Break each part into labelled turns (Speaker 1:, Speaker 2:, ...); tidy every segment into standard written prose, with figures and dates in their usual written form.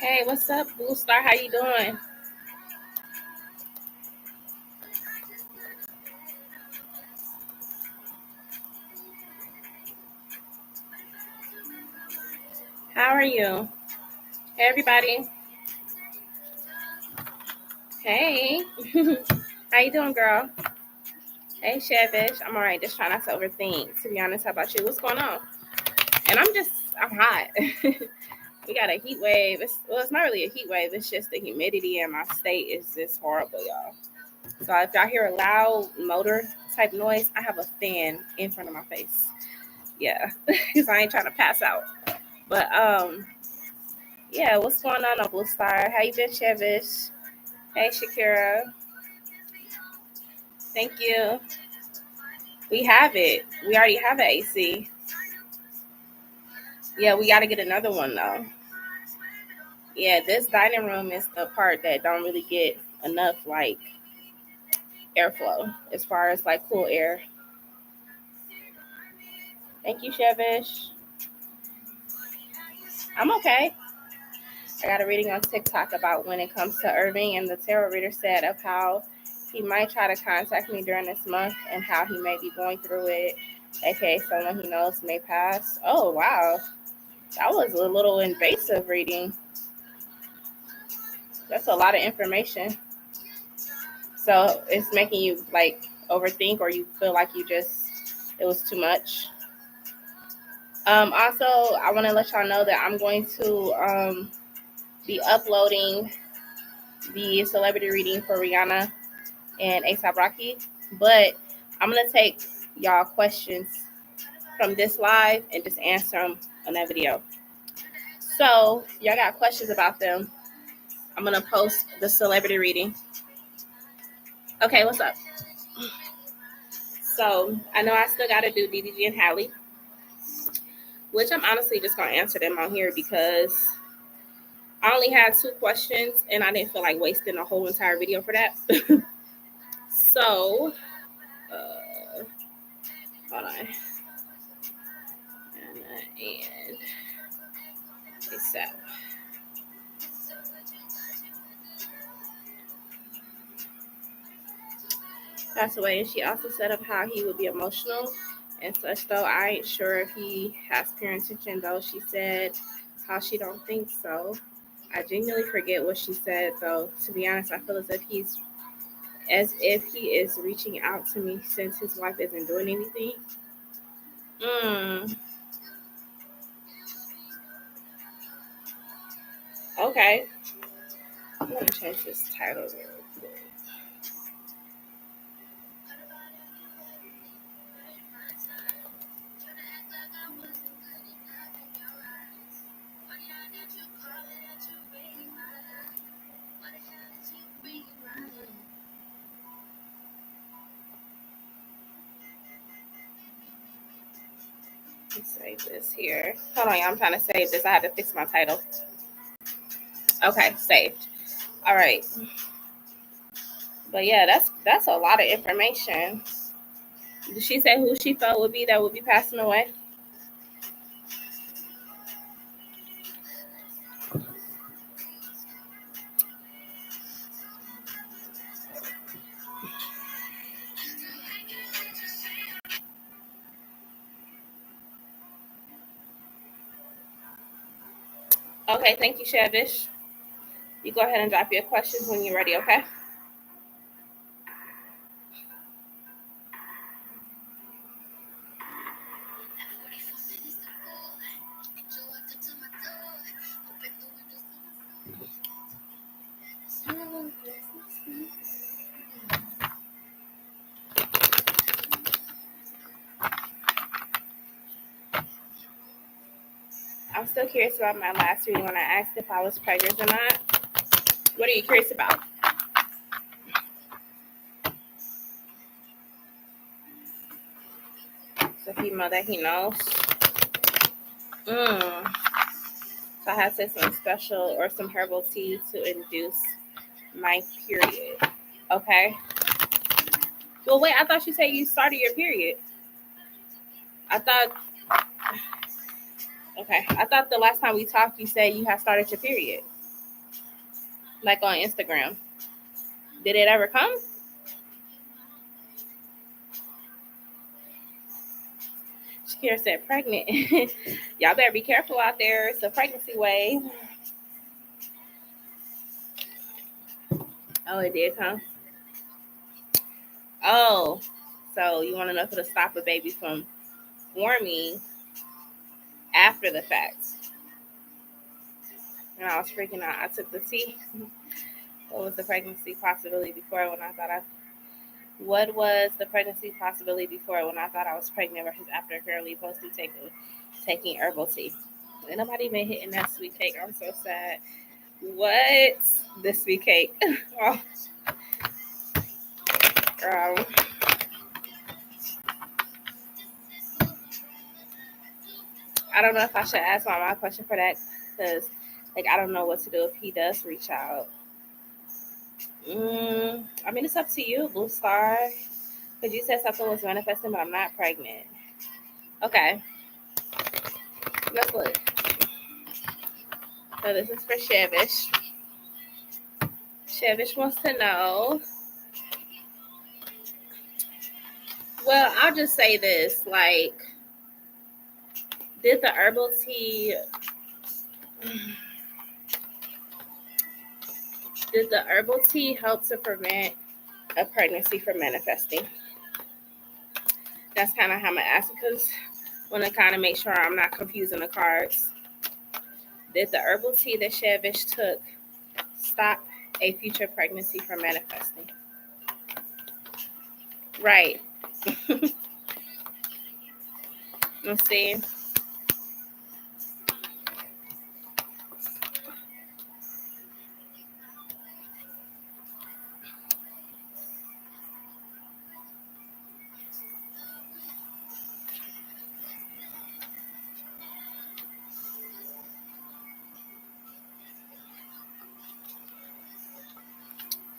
Speaker 1: Hey, what's up, Blue Star? How you doing? How are you? Hey, everybody. Hey. How you doing, girl? Hey, Chevish. I'm all right. Just trying not to overthink, to be honest. How about you? What's going on? And I'm hot. We got a heat wave. It's not really a heat wave. It's just the humidity in my state is just horrible, y'all. So if y'all hear a loud motor type noise, I have a fan in front of my face. Yeah, because I ain't trying to pass out. But yeah, what's going on, Blue Star? How you been, Chevish? Hey, Shakira. Thank you. We have it. We already have an AC. Yeah, we got to get another one though. Yeah, this dining room is the part that don't really get enough like airflow as far as like cool air. Thank you, Chevish. I'm okay. I got a reading on TikTok about when it comes to Irving, and the tarot reader said of how he might try to contact me during this month and how he may be going through it, aka someone he knows may pass. Oh, wow. That was a little invasive reading. That's a lot of information. So it's making you like overthink, or you feel like it was too much. Also, I want to let y'all know that I'm going to be uploading the celebrity reading for Rihanna and A$AP Rocky, but I'm gonna take y'all questions from this live and just answer them on that video. So y'all got questions about them, I'm gonna post the celebrity reading. Okay, what's up? So I know I still gotta do DDG and Hallie, which I'm honestly just gonna answer them on here because I only had 2 questions and I didn't feel like wasting a whole entire video for that. So hold on. And ASAP. Passed away, and she also said of how he would be emotional and such, though I ain't sure if he has pure intention, though. She said how she don't think so. I genuinely forget what she said, though. To be honest, I feel as if he is reaching out to me since his wife isn't doing anything. Okay. I'm gonna change this title real quick. Let's save this here. Hold on, y'all. I'm trying to save this. I had to fix my title. Okay, saved. All right. But yeah, that's a lot of information. Did she say who she felt would be passing away? Okay, thank you, Chevish. You go ahead and drop your questions when you're ready, okay? I'm still curious about my last reading when I asked if I was pregnant or not. What are you curious about? It's a female that he knows. So I have to take some special or some herbal tea to induce my period. Okay. Well, wait, I thought you said you started your period. I thought the last time we talked, you said you had started your period. like on Instagram. Did it ever come? Shakira said pregnant. Y'all better be careful out there. It's a pregnancy wave. Oh, it did come. Oh, so you want to know if it'll stop a baby from forming after the fact? And I was freaking out. I took the tea. What was the pregnancy possibility before when I thought I? What was the pregnancy possibility before when I thought I was pregnant versus after currently posting taking herbal tea? Ain't nobody been hitting that sweet cake. I'm so sad. What? The sweet cake. Oh, girl. I don't know if I should ask my question for that because, like, I don't know what to do if he does reach out. I mean, it's up to you, Blue Star. Because you said something was manifesting, but I'm not pregnant. Okay, let's look. So this is for Shevish. Shevish wants to know. Well, I'll just say this. Like, did the herbal tea... Did the herbal tea help to prevent a pregnancy from manifesting? That's kind of how I'm going to ask because I want to kind of make sure I'm not confusing the cards. Did the herbal tea that Shevish took stop a future pregnancy from manifesting? Right. Let's see.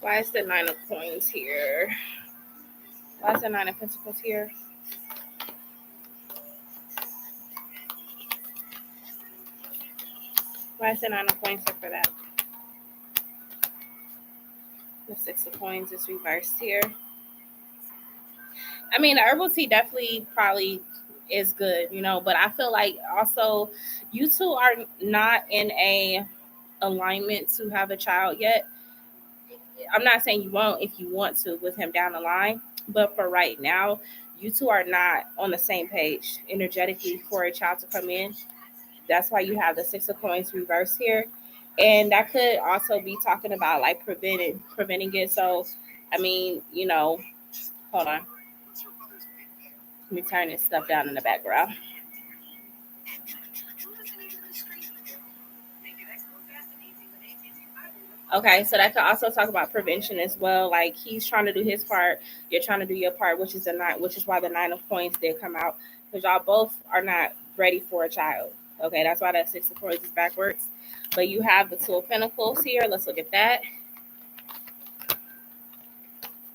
Speaker 1: Why is the Nine of Coins here? Why is the Nine of Pentacles here? Why is the Nine of Coins here for that? The Six of Coins is reversed here. I mean, the herbal tea definitely probably is good, you know, but I feel like also you two are not in a alignment to have a child yet. I'm not saying you won't if you want to with him down the line, but for right now, you two are not on the same page energetically for a child to come in. That's why you have the Six of Coins reversed here. And that could also be talking about like preventing it. So, I mean, you know, hold on. Let me turn this stuff down in the background. Okay, so that could also talk about prevention as well. Like he's trying to do his part, you're trying to do your part, which is the nine, which is why the Nine of Coins did come out because y'all both are not ready for a child. Okay, that's why that Six of Coins is backwards. But you have the Two of Pentacles here. Let's look at that.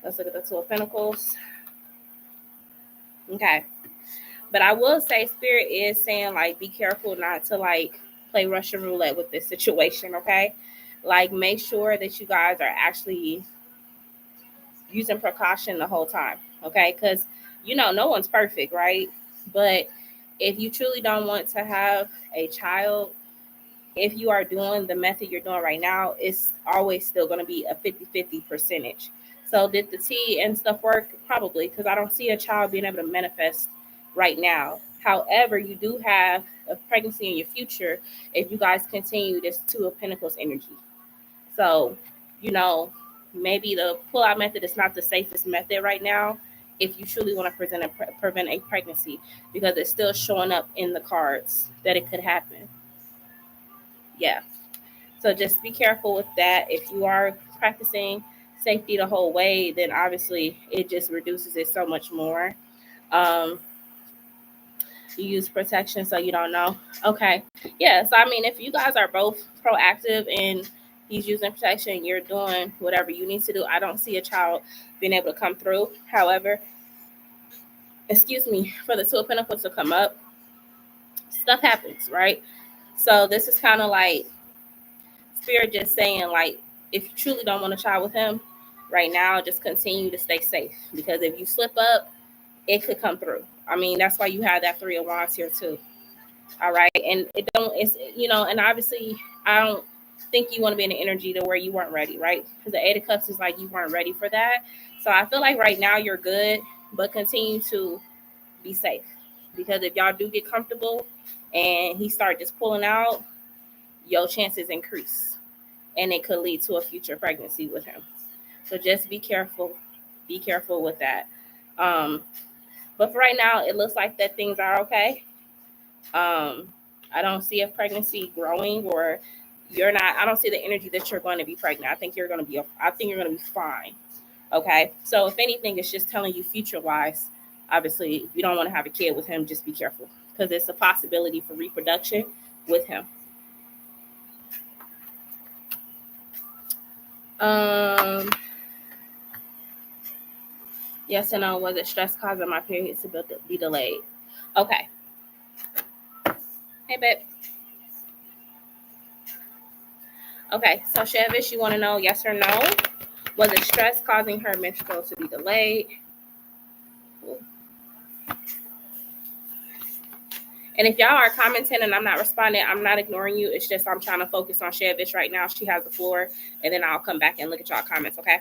Speaker 1: Let's look at the Two of Pentacles. Okay, but I will say Spirit is saying like be careful not to like play Russian roulette with this situation. Okay, like make sure that you guys are actually using precaution the whole time, okay? Because, you know, no one's perfect, right? But if you truly don't want to have a child, if you are doing the method you're doing right now, it's always still going to be a 50-50 percentage. So did the tea and stuff work? Probably, because I don't see a child being able to manifest right now. However, you do have a pregnancy in your future if you guys continue this Two of Pentacles energy. So, you know, maybe the pull-out method is not the safest method right now if you truly want to prevent a pregnancy because it's still showing up in the cards that it could happen. Yeah. So just be careful with that. If you are practicing safety the whole way, then obviously it just reduces it so much more. You use protection so you don't know. Okay. Yeah. So, I mean, if you guys are both proactive and he's using protection, you're doing whatever you need to do. I don't see a child being able to come through. However, excuse me, for the Two of Pentacles to come up, stuff happens, right? So this is kind of like Spirit just saying, like, if you truly don't want a child with him right now, just continue to stay safe, because if you slip up, it could come through. I mean, that's why you have that 3 of Wands here too. All right. And it's, and obviously I don't think you want to be in the energy to where you weren't ready, right? Because the 8 of Cups is like you weren't ready for that. So I feel like right now you're good, but continue to be safe. Because if y'all do get comfortable and he start just pulling out, your chances increase. And it could lead to a future pregnancy with him. So just be careful. Be careful with that. But for right now, it looks like that things are okay. I don't see a pregnancy growing, or I don't see the energy that you're going to be pregnant. I think you're going to be fine. Okay. So if anything, it's just telling you future wise, obviously, if you don't want to have a kid with him, just be careful, because it's a possibility for reproduction with him. Yes and no. Was it stress causing my periods to be delayed? Okay. Hey, babe. Okay, so Chevish, you want to know yes or no? Was it stress causing her menstrual to be delayed? And if y'all are commenting and I'm not responding, I'm not ignoring you. It's just I'm trying to focus on Chevish right now. She has the floor, and then I'll come back and look at y'all comments, okay?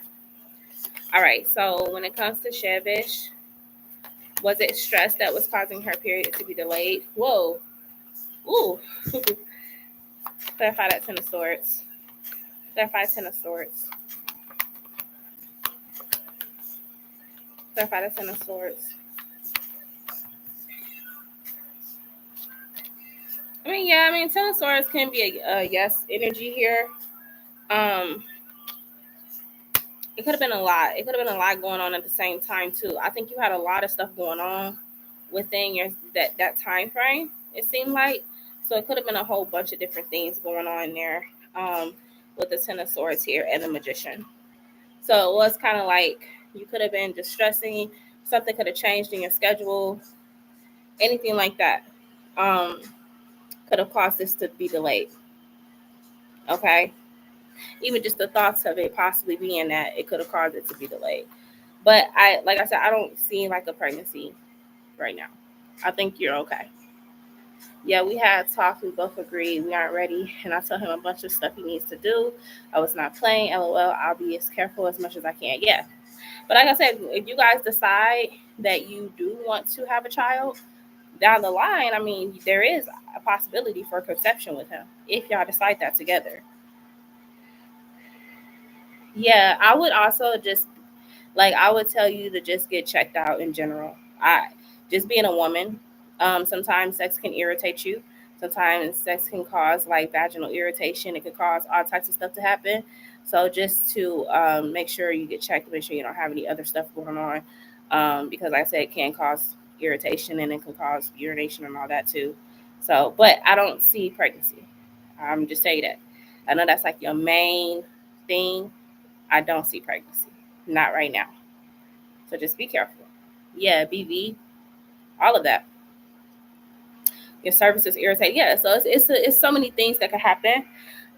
Speaker 1: All right, so when it comes to Chevish, was it stress that was causing her period to be delayed? Whoa. Ooh. Clarify that 10 of Swords. Clarify 10 of Swords. Clarify the 10 of Swords. I mean, 10 of Swords can be a yes energy here. It could have been a lot. It could have been a lot going on at the same time too. I think you had a lot of stuff going on within your that time frame. It seemed like, so it could have been a whole bunch of different things going on there. With the 10 of Swords here and the Magician. So it was kind of like you could have been distressing. Something could have changed in your schedule. Anything like that could have caused this to be delayed. Okay. Even just the thoughts of it possibly being that, it could have caused it to be delayed. But like I said, I don't see like a pregnancy right now. I think you're okay. Yeah, we had talk. We both agreed we aren't ready. And I told him a bunch of stuff he needs to do. I was not playing. LOL. I'll be as careful as much as I can. Yeah. But like I said, if you guys decide that you do want to have a child down the line, I mean, there is a possibility for conception with him if y'all decide that together. Yeah, I would also I would tell you to just get checked out in general. Just being a woman, sometimes sex can irritate you. Sometimes sex can cause like vaginal irritation. It could cause all types of stuff to happen. So just to make sure you get checked, make sure you don't have any other stuff going on, because like I said, it can cause irritation and it can cause urination and all that too. So, but I don't see pregnancy. I'm just saying that. I know that's like your main thing. I don't see pregnancy. Not right now. So just be careful. Yeah, BV, all of that. Your cervix is irritated. Yeah, so it's so many things that could happen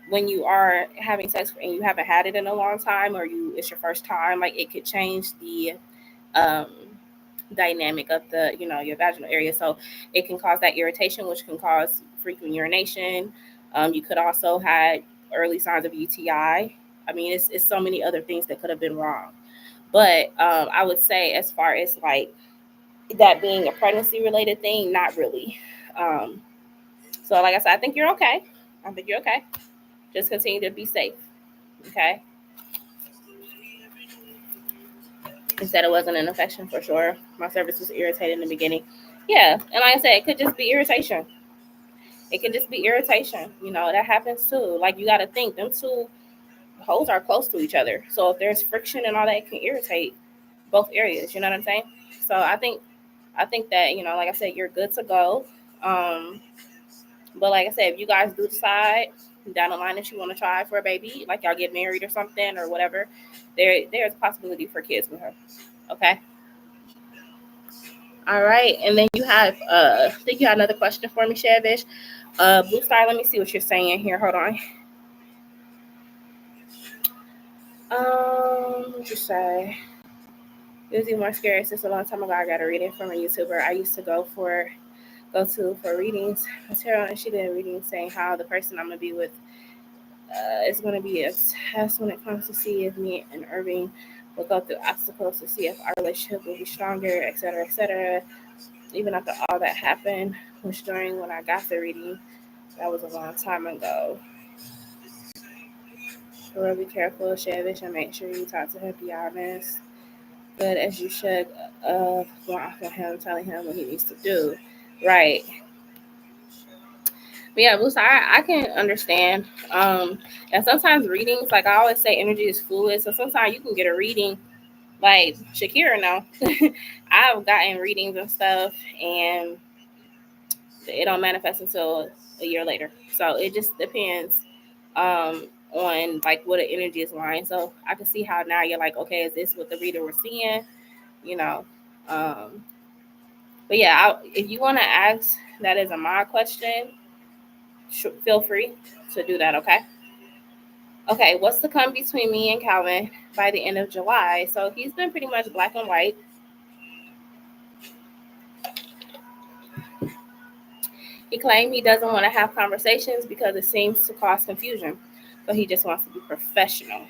Speaker 1: when you are having sex and you haven't had it in a long time, or it's your first time. Like it could change the um, dynamic of your vaginal area. So it can cause that irritation, which can cause frequent urination. You could also have early signs of UTI. I mean, it's so many other things that could have been wrong. But I would say, as far as like that being a pregnancy related thing, not really. So, like I said, I think you're okay. I think you're okay. Just continue to be safe. Okay. He said it wasn't an infection for sure. My cervix was irritated in the beginning. Yeah. And like I said, it could just be irritation. It could just be irritation. That happens too. Like you got to think, them two holes are close to each other. So if there's friction and all that, it can irritate both areas. You know what I'm saying? So I think that, like I said, you're good to go. But like I said, if you guys do decide down the line that you want to try for a baby, like y'all get married or something or whatever, there's a possibility for kids with her. Okay. All right. And then you have I think you had another question for me, Chevish. Blue Star, let me see what you're saying here. Hold on. What you say? It was even more scary since a long time ago I got a reading from a YouTuber I used to go to for readings with tarot, and she did a reading saying how the person I'm gonna be with is gonna be a test when it comes to see if me and Irving will go through obstacles to see if our relationship will be stronger, etc., etc. Even after all that happened, which during when I got the reading, that was a long time ago. So really be careful, Shavish, and make sure you talk to her, be honest. But as you should, going off of him, telling him what he needs to do. Right. But yeah, Boost, I can understand. And sometimes readings, like I always say, energy is fluid. So sometimes you can get a reading like Shakira now. I've gotten readings and stuff, and it don't manifest until a year later. So it just depends on like what the energy is lying. So I can see how now you're like, okay, is this what the reader was seeing? You know. Um, but yeah, if you want to ask that as a mod question, feel free to do that. Okay. Okay, what's to come between me and Calvin by the end of July? So he's been pretty much black and white. He claimed he doesn't want to have conversations because it seems to cause confusion. So he just wants to be professional.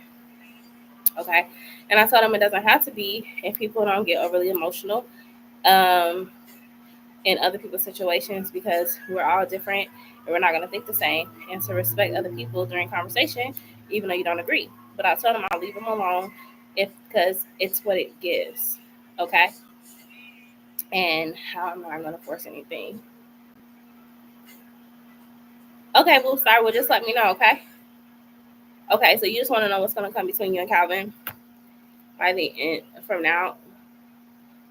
Speaker 1: Okay. And I told him it doesn't have to be if people don't get overly emotional in other people's situations, because we're all different and we're not going to think the same. And to respect other people during conversation, even though you don't agree. But I told him I'll leave him alone because it's what it gives. Okay. And how am I going to force anything? Okay, Blue Star, well, just let me know, okay? Okay, so you just want to know what's going to come between you and Calvin by the end, from now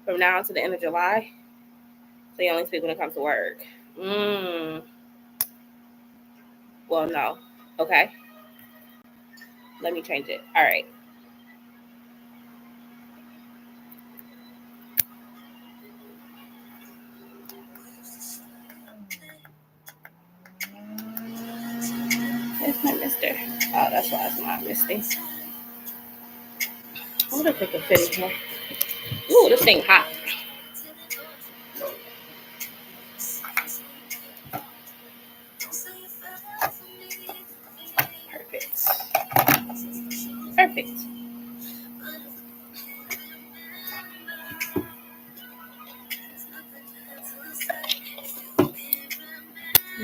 Speaker 1: to the end of July. So you only speak when it comes to work. Well, no. Okay. Let me change it. All right. There's my mister. Oh, that's why it's not misty. I wonder if it could fit in here. Ooh, this thing hot. Perfect. Perfect.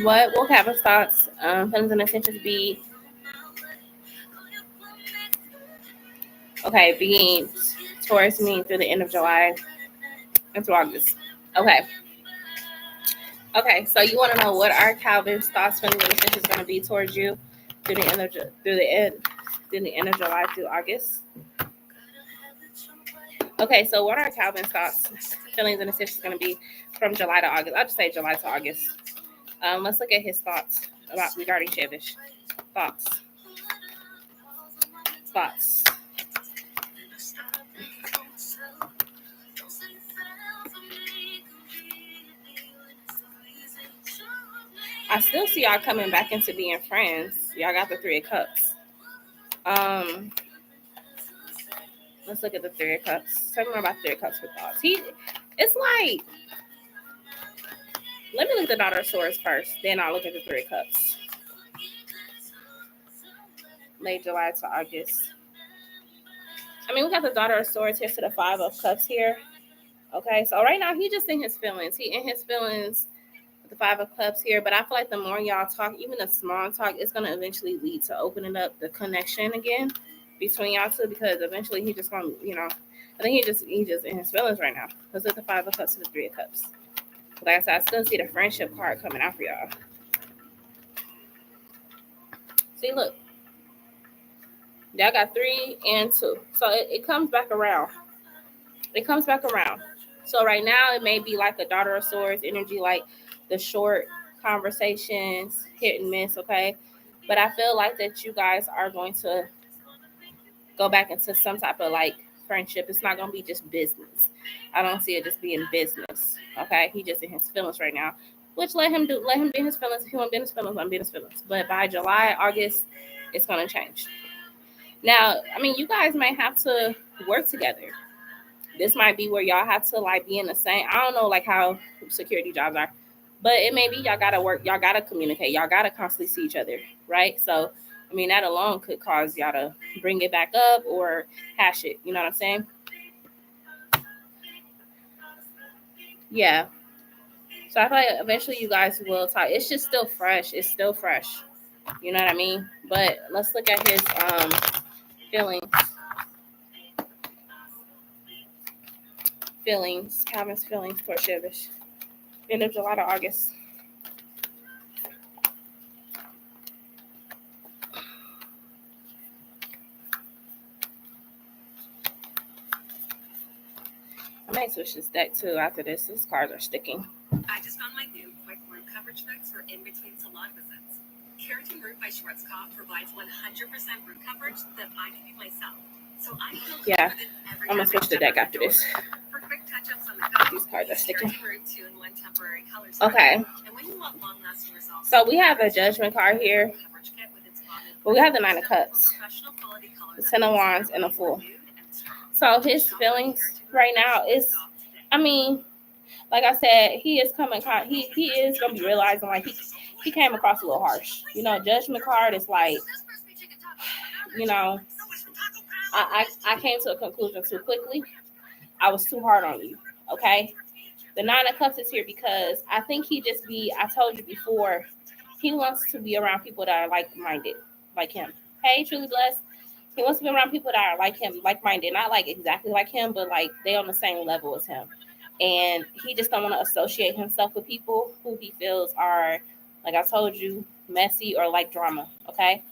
Speaker 1: What will Calvin's thoughts, feelings, and intentions be? Okay, being towards me through the end of July into August. Okay. Okay, so you want to know what our Calvin's thoughts, feelings, and intentions is going to be towards you through the end of July through August. Okay, so what are Calvin's thoughts, feelings, and intentions going to be from July to August? I'll just say July to August. Let's look at his thoughts regarding Shavish. Thoughts. I still see y'all coming back into being friends. Y'all got the Three of Cups. Let's look at the Three of Cups. Tell me more about Three of Cups for thoughts. It's like, let me look at the Daughter of Swords first, then I'll look at the Three of Cups. Late July to August. I mean, we got the Daughter of Swords here to the Five of Cups here. Okay, so right now he just in his feelings. He in his feelings with the Five of Cups here, but I feel like the more y'all talk, even the small talk, it's gonna eventually lead to opening up the connection again between y'all two, because eventually he just gonna, I think he just in his feelings right now. Let's look at the Five of Cups to the Three of Cups. Like I said, I still see the friendship card coming out for y'all. See, look. Y'all got 3 and 2. So it comes back around. It comes back around. So right now it may be like a Daughter of Swords energy, like the short conversations, hit and miss, okay? But I feel like that you guys are going to go back into some type of like friendship. It's not going to be just business. I don't see it just being business, okay? He just in his feelings right now, which let him be in his feelings. If he want to be in his feelings, let him be in his feelings. But by July, August, it's going to change. Now, I mean, you guys might have to work together. This might be where y'all have to like be in the same. I don't know like how security jobs are, but it may be y'all gotta work, y'all gotta communicate, y'all gotta constantly see each other, right? So, I mean, that alone could cause y'all to bring it back up or hash it. You know what I'm saying? Yeah. So I feel like eventually you guys will talk. It's just still fresh. It's still fresh. You know what I mean? But let's look at his feelings. Feelings. Calvin's feelings for Shivish. End of July to August. I might switch this deck too after this. These cards are sticking.
Speaker 2: I just found my new quick room coverage fix for in between salon visits. Keratin Root by Schwarzkopf provides 100% root coverage that I can do myself. So I feel
Speaker 1: Yeah,
Speaker 2: every
Speaker 1: I'm gonna switch the deck after this.
Speaker 2: For quick touch-ups on the go,
Speaker 1: These cards are sticking.
Speaker 2: Keratin Root 2-in-1 temporary color
Speaker 1: Okay.
Speaker 2: And when you want long-lasting results,
Speaker 1: so we have a Judgment card here. But we have the Nine of Cups, the Ten of Wands, and a Fool. So his feelings right now is, I mean, like I said, he is coming. He is gonna be realizing like he came across a little harsh. You know, Judgment card is like, you know, I came to a conclusion too quickly. I was too hard on you. Okay. The Nine of Cups is here because I think I told you before, he wants to be around people that are like-minded, like him. Hey, Truly Blessed. He wants to be around people that are like him, like-minded, not like exactly like him, but like they on the same level as him. And he just don't want to associate himself with people who he feels are, like I told you, messy or like drama. Okay.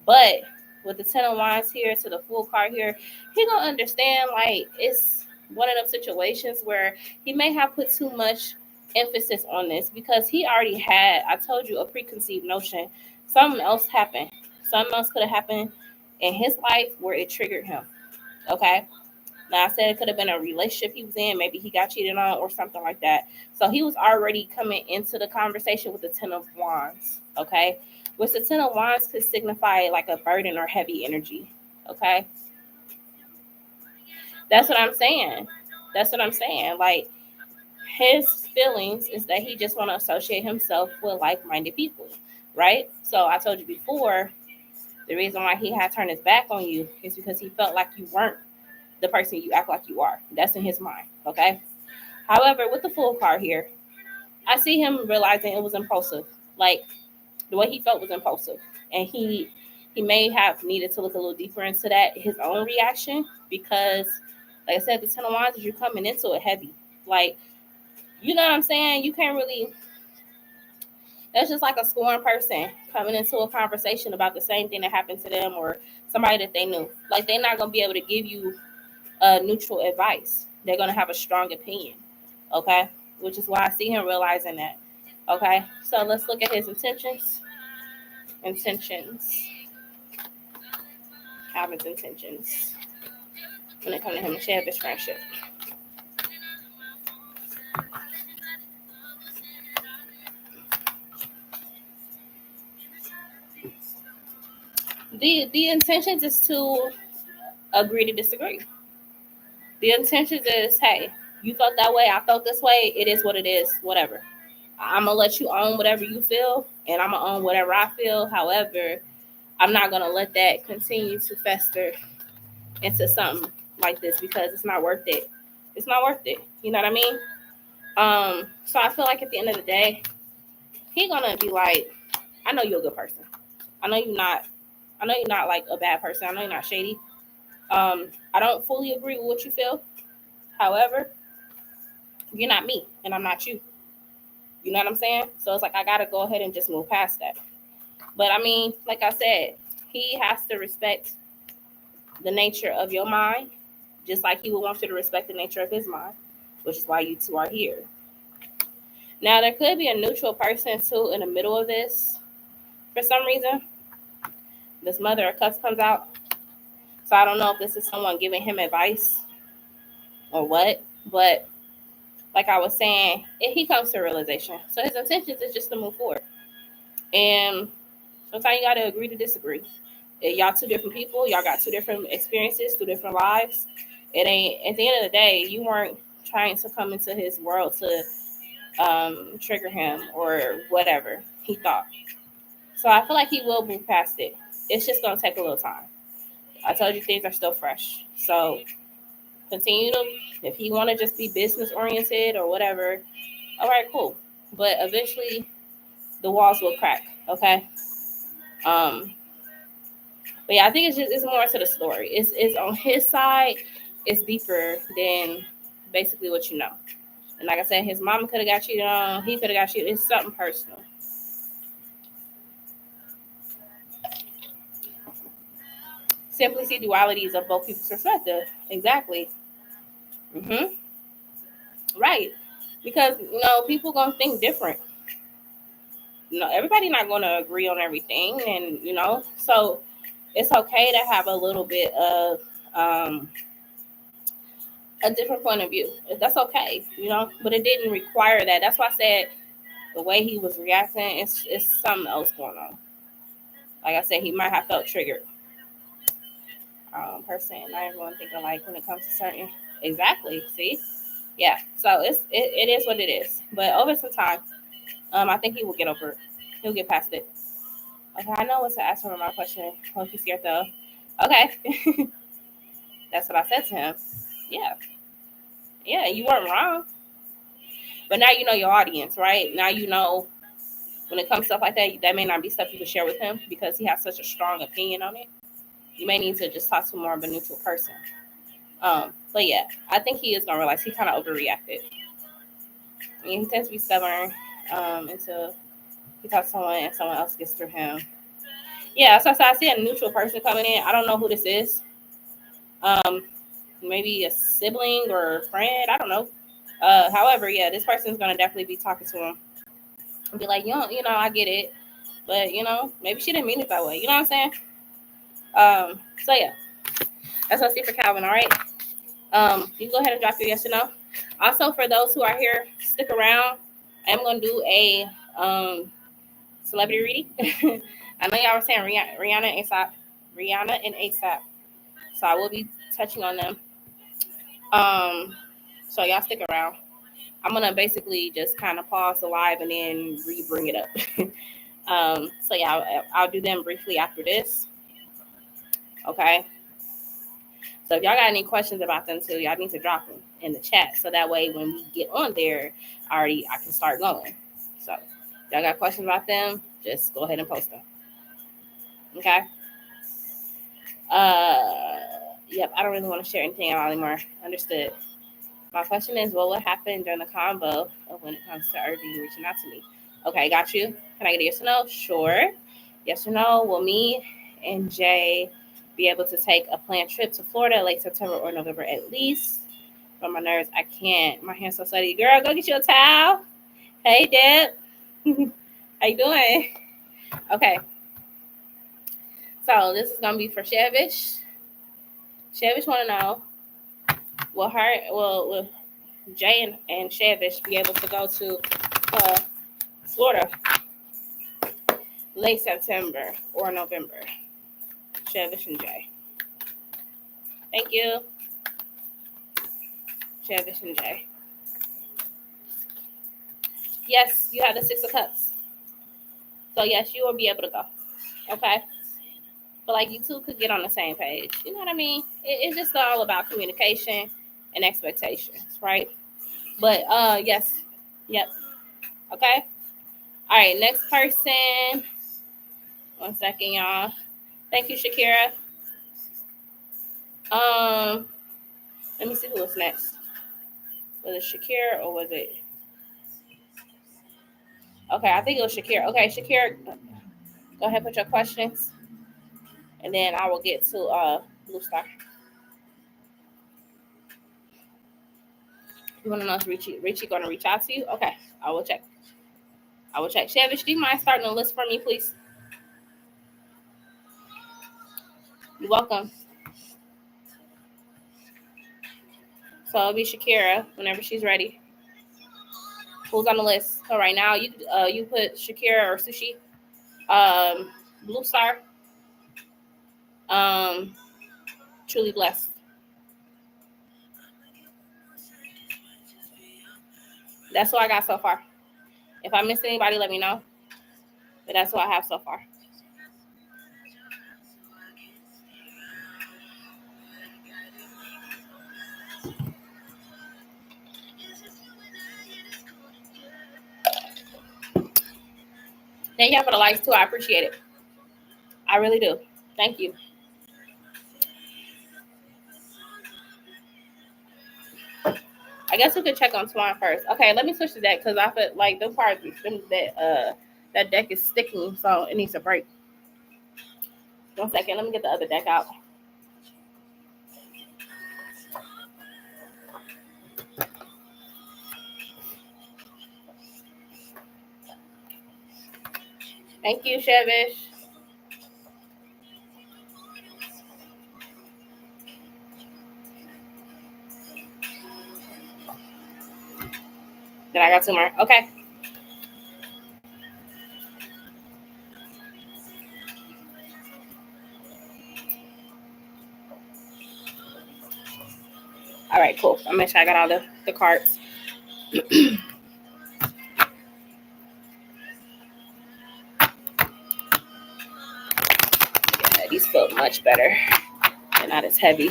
Speaker 1: But with the Ten of Wands here to the Fool card here, he gonna understand like it's one of those situations where he may have put too much emphasis on this because he already had, I told you, a preconceived notion. Something else happened. Something else could have happened in his life where it triggered him. Okay. Now I said it could have been a relationship he was in, maybe he got cheated on or something like that. So he was already coming into the conversation with the Ten of Wands. Okay. Which the Ten of Wands could signify like a burden or heavy energy. Okay. That's what I'm saying. Like his feelings is that he just want to associate himself with like-minded people, right? So I told you before, the reason why he had turned his back on you is because he felt like you weren't the person you act like you are. That's in his mind, okay? However, with the Fool card here, I see him realizing it was impulsive. Like the way he felt was impulsive, and he may have needed to look a little deeper into that, his own reaction, because like I said, the Ten of Wands is you coming into it heavy. Like, you know what I'm saying? You can't really, that's just like a scorned person coming into a conversation about the same thing that happened to them or somebody that they knew. Like, they're not going to be able to give you neutral advice. They're going to have a strong opinion. Okay? Which is why I see him realizing that. Okay? So let's look at his intentions. Calvin's intentions. When it comes to him and Shavish friendship. The intentions is to agree to disagree. The intentions is, hey, you felt that way, I felt this way, it is what it is, whatever. I'm gonna let you own whatever you feel, and I'm gonna own whatever I feel. However, I'm not gonna let that continue to fester into something like this because it's not worth it. It's not worth it. You know what I mean? So I feel like at the end of the day, he gonna be like, I know you're a good person. I know you're not like a bad person. I know you're not shady. I don't fully agree with what you feel. However, you're not me and I'm not you. You know what I'm saying? So it's like I gotta go ahead and just move past that. But I mean, like I said, he has to respect the nature of your mind, just like he would want you to respect the nature of his mind, which is why you two are here. Now, there could be a neutral person too in the middle of this. For some reason, this Mother of Cups comes out. So I don't know if this is someone giving him advice or what. But like I was saying, he comes to a realization. So his intentions is just to move forward. And sometimes you got to agree to disagree. Y'all two different people. Y'all got two different experiences, two different lives. It ain't, at the end of the day, you weren't trying to come into his world to trigger him or whatever he thought. So I feel like he will move past it. It's just gonna take a little time. I told you things are still fresh. So continue to, if he want to just be business oriented or whatever, all right, cool. But eventually the walls will crack. Okay. But yeah, I think it's more to the story. It's on his side. It's deeper than basically what you know. And like I said, his mama could have got cheated on. He could have got cheated. It's something personal. Simply see dualities of both people's perspective. Exactly. Right. Because people gonna think different. Everybody not gonna agree on everything, and so it's okay to have a little bit of a different point of view. That's okay, but it didn't require that. That's why I said the way he was reacting, it's something else going on. Like I said, he might have felt triggered. Person, not everyone thinking like when it comes to certain. Exactly. See, yeah. So it is what it is. But over some time, I think he will get over it. He'll get past it. Okay, I know what to ask him my question. Hope he's scared though. Okay, that's what I said to him. Yeah, you weren't wrong. But now you know your audience, right? Now you know when it comes to stuff like that, that may not be stuff you can share with him because he has such a strong opinion on it. You may need to just talk to more of a neutral person. But yeah, I think he is gonna realize he kind of overreacted. I mean, he tends to be stubborn until he talks to someone and someone else gets through him. Yeah, so I see a neutral person coming in. I don't know who this is. Maybe a sibling or a friend. I don't know. However, yeah, this person's gonna definitely be talking to him and be like, I get it, but maybe she didn't mean it that way. You know what I'm saying? So yeah, that's what I see for Calvin. All right. You can go ahead and drop your yes or no. Also, for those who are here, stick around. I'm gonna do a celebrity reading. I know y'all were saying Rihanna and ASAP. So I will be touching on them. So y'all stick around. I'm gonna basically just kind of pause the live and then re-bring it up. So yeah, I'll do them briefly after this. Okay. So if y'all got any questions about them too, y'all need to drop them in the chat so that way when we get on there, I can start going. So y'all got questions about them, just go ahead and post them. Okay. Yep. I don't really want to share anything out anymore. Understood. My question is, what would happen during the convo when it comes to Irving reaching out to me? Okay, got you. Can I get a yes or no? Sure. Yes or no? Will me and Jay be able to take a planned trip to Florida late September or November at least? From my nerves, I can't. My hand's so sweaty. Girl, go get you a towel. Hey, Deb. How you doing? Okay. So this is gonna be for Shevish. Shevish want to know, will Jay and Shevish be able to go to Florida late September or November? Shevish and Jay. Thank you. Shevish and Jay. Yes, you have the 6 of Cups. So yes, you will be able to go. Okay. But like you two could get on the same page. You know what I mean? It's just all about communication and expectations, right? But yes. Yep. Okay. All right, next person. 1 second, y'all. Thank you, Shakira. Let me see who was next. Was it Shakira or was it? Okay, I think it was Shakira. Okay, Shakira, go ahead, put your questions, and then I will get to Blue Star. You want to know if Richie going to reach out to you? Okay, I will check. Shevish, do you mind starting a list for me, please? You're welcome. So it'll be Shakira whenever she's ready. Who's on the list? So right now, you put Shakira or Sushi, Blue Star. Truly blessed. That's what I got so far. If I missed anybody, let me know. But that's what I have so far. Thank y'all for the likes too. I appreciate it. I really do. Thank you. I guess we could check on Swan first. Okay, let me switch the deck because I feel like those parts that deck is sticking, so it needs a break. 1 second, let me get the other deck out. Thank you, Shevish. Then I got 2 more. Okay. All right, cool. I'm gonna make sure I got all the cards. Yeah, these feel much better. They're not as heavy.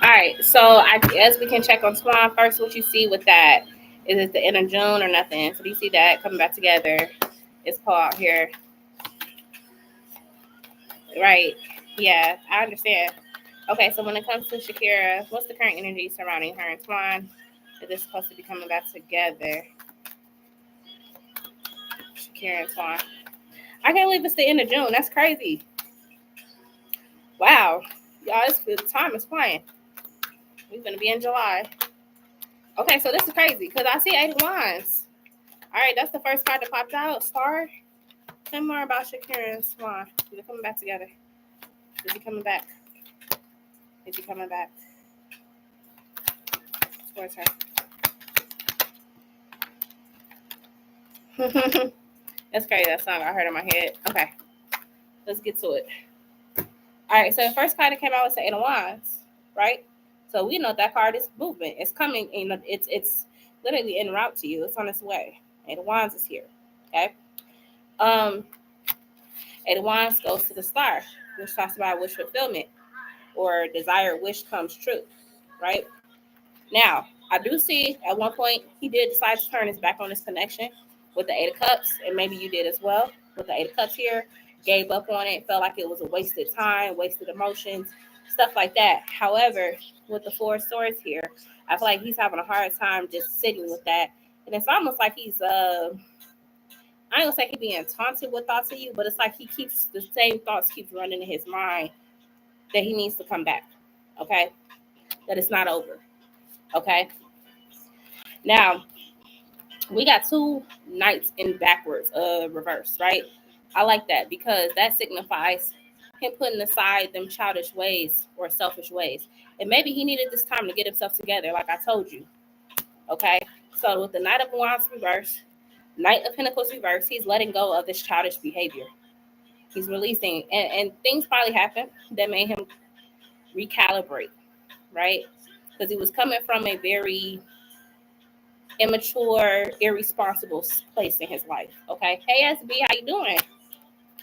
Speaker 1: All right, so I guess we can check on Swan first. What you see with that? Is it the end of June or nothing? So do you see that coming back together? It's pull out here. Right. Yeah, I understand. Okay, so when it comes to Shakira, what's the current energy surrounding her and Swan? Is this supposed to be coming back together? Shakira and Swan. I can't believe it's the end of June. That's crazy. Wow. Y'all, the time is flying. We're going to be in July. Okay, so this is crazy because I see 8 of Wands. All right, that's the first card that popped out. Star. Tell me more about Shakira and Swan. Is it coming back together? Is he coming back? Is he coming back? Towards her. That's crazy. That song I heard in my head. Okay, let's get to it. All right, so the first card that came out was the 8 of Wands, right? So we know that card is movement. It's coming. It's literally en route to you. It's on its way. 8 of Wands is here. Okay. 8 of Wands goes to the Star, which talks about wish fulfillment or desired wish comes true, right? Now, I do see at one point he did decide to turn his back on this connection with the 8 of Cups, and maybe you did as well with the 8 of Cups here. Gave up on it, felt like it was a wasted time, wasted emotions, stuff like that. However, with the 4 of Swords here, I feel like he's having a hard time just sitting with that. And it's almost like he's, I ain't gonna say he's being taunted with thoughts of you, but it's like he keeps, the same thoughts keeps running in his mind that he needs to come back, okay? That it's not over, okay? Now, we got 2 knights in backwards, reverse, right? I like that because that signifies him putting aside them childish ways or selfish ways. And maybe he needed this time to get himself together, like I told you. Okay? So with the Knight of Wands reverse, Knight of Pentacles reverse, he's letting go of this childish behavior. He's releasing, and things probably happened that made him recalibrate, right? Because he was coming from a very immature, irresponsible place in his life. Okay? Hey, SB, how you doing?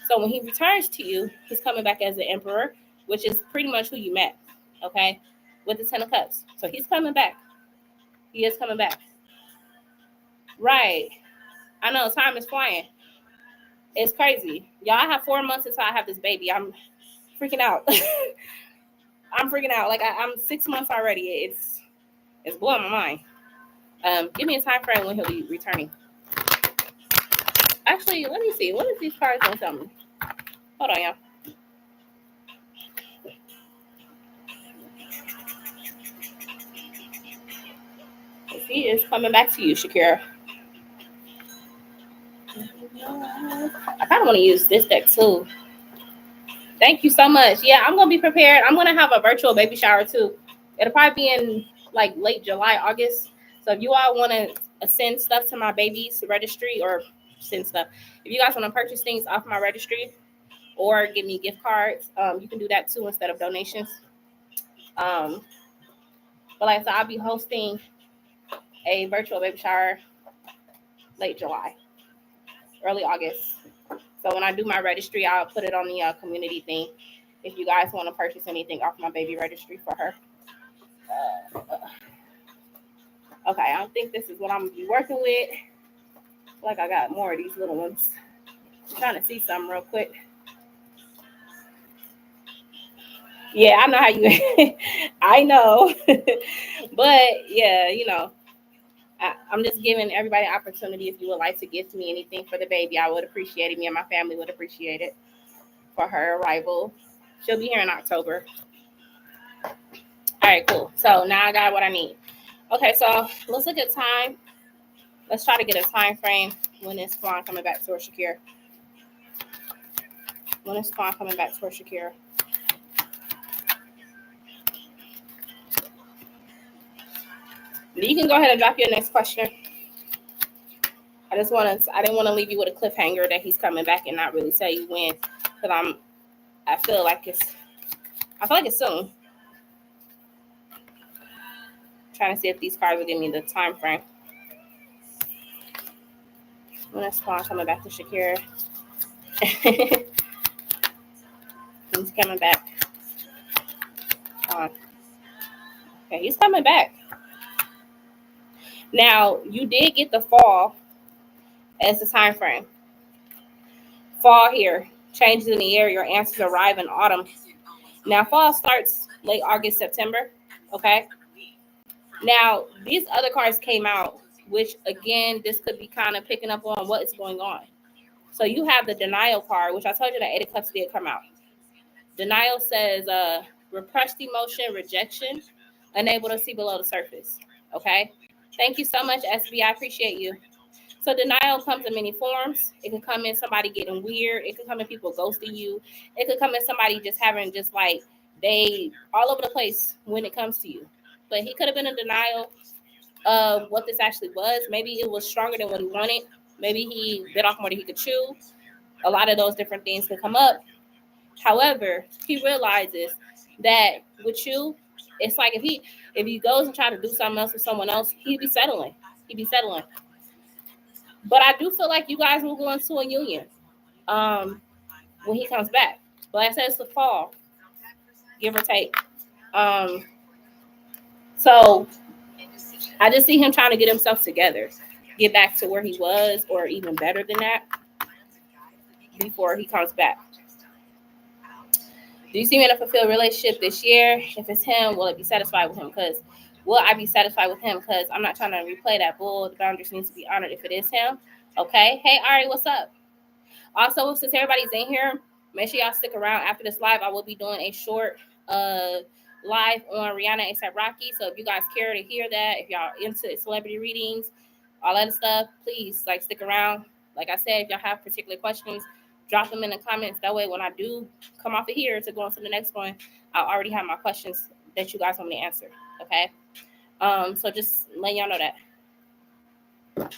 Speaker 1: So when he returns to you, he's coming back as the Emperor, which is pretty much who you met, okay, with the 10 of Cups. So he's coming back. He is coming back. Right. I know, time is flying. It's crazy. Y'all, I have 4 months until I have this baby. I'm freaking out. I'm freaking out. Like, I'm 6 months already. It's blowing my mind. Give me a time frame when he'll be returning. Actually, let me see. What is these cards going to tell me? Hold on, y'all. He is coming back to you, Shakira. I kind of want to use this deck too. Thank you so much. Yeah, I'm gonna be prepared. I'm gonna have a virtual baby shower too. It'll probably be in like late July, August. So if you all want to send stuff to my baby's registry or send stuff, if you guys want to purchase things off my registry or give me gift cards, you can do that too instead of donations. Um, but like I said, I'll be hosting a virtual baby shower late July, early August. So when I do my registry, I'll put it on the community thing. If you guys want to purchase anything off my baby registry for her. Okay, I don't think this is what I'm gonna be working with. Like I got more of these little ones. I'm trying to see something real quick. Yeah, I know how you. I know, but yeah, I'm just giving everybody an opportunity. If you would like to gift me anything for the baby, I would appreciate it. Me and my family would appreciate it for her arrival. She'll be here in October. All right, cool. So now I got what I need. Okay, so let's look at time. Let's try to get a time frame when is Spawn coming back to Shakira. When is Spawn coming back to Shakira? You can go ahead and drop your next question. I didn't want to leave you with a cliffhanger that he's coming back and not really tell you when, because I feel like it's soon. Trying to see if these cards will give me the time frame. When is Spawn coming back to Shakira? He's coming back. Okay, he's coming back. Now, you did get the fall as the time frame. Fall here. Changes in the air. Your answers arrive in autumn. Now, fall starts late August, September. Okay? Now, these other cards came out, which, again, this could be kind of picking up on what is going on. So you have the denial card, which I told you that 8 of Cups did come out. Denial says repressed emotion, rejection, unable to see below the surface. Okay? Thank you so much, SB. I appreciate you. So denial comes in many forms. It could come in somebody getting weird. It could come in people ghosting you. It could come in somebody just having just like they all over the place when it comes to you. But he could have been in denial of what this actually was. Maybe it was stronger than what he wanted. Maybe he bit off more than he could chew. A lot of those different things could come up. However, he realizes that with you, it's like if he goes and try to do something else with someone else, he'd be settling. But I do feel like you guys will go into a union when he comes back. But like I said, it's the fall, give or take. So I just see him trying to get himself together, get back to where he was, or even better than that, before he comes back. Do you see me in a fulfilled relationship this year? If it's him, will it be satisfied with him? Because will I be satisfied with him? Because I'm not trying to replay that bull. The boundaries need to be honored if it is him. Okay. Hey, Ari, what's up? Also, since everybody's in here, make sure y'all stick around after this live. I will be doing a short live on Rihanna and Rocky. So if you guys care to hear that, if y'all into celebrity readings, all that stuff, please stick around. Like I said, if y'all have particular questions, drop them in the comments. That way, when I do come off of here to go on to the next one, I'll already have my questions that you guys want me to answer. Okay. So just letting y'all know that.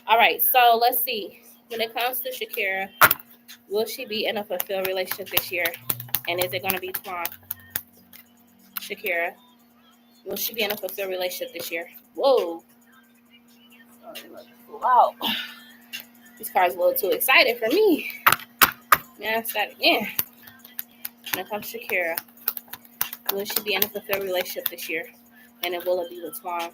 Speaker 1: All right. So let's see. When it comes to Shakira, will she be in a fulfilled relationship this year? And is it going to be Twan? Shakira, will she be in a fulfilled relationship this year? Whoa. Wow. This card's a little too excited for me. Now it's that again. When it comes to Shakira, will she be in a fulfilled relationship this year? And then will it be with Twan?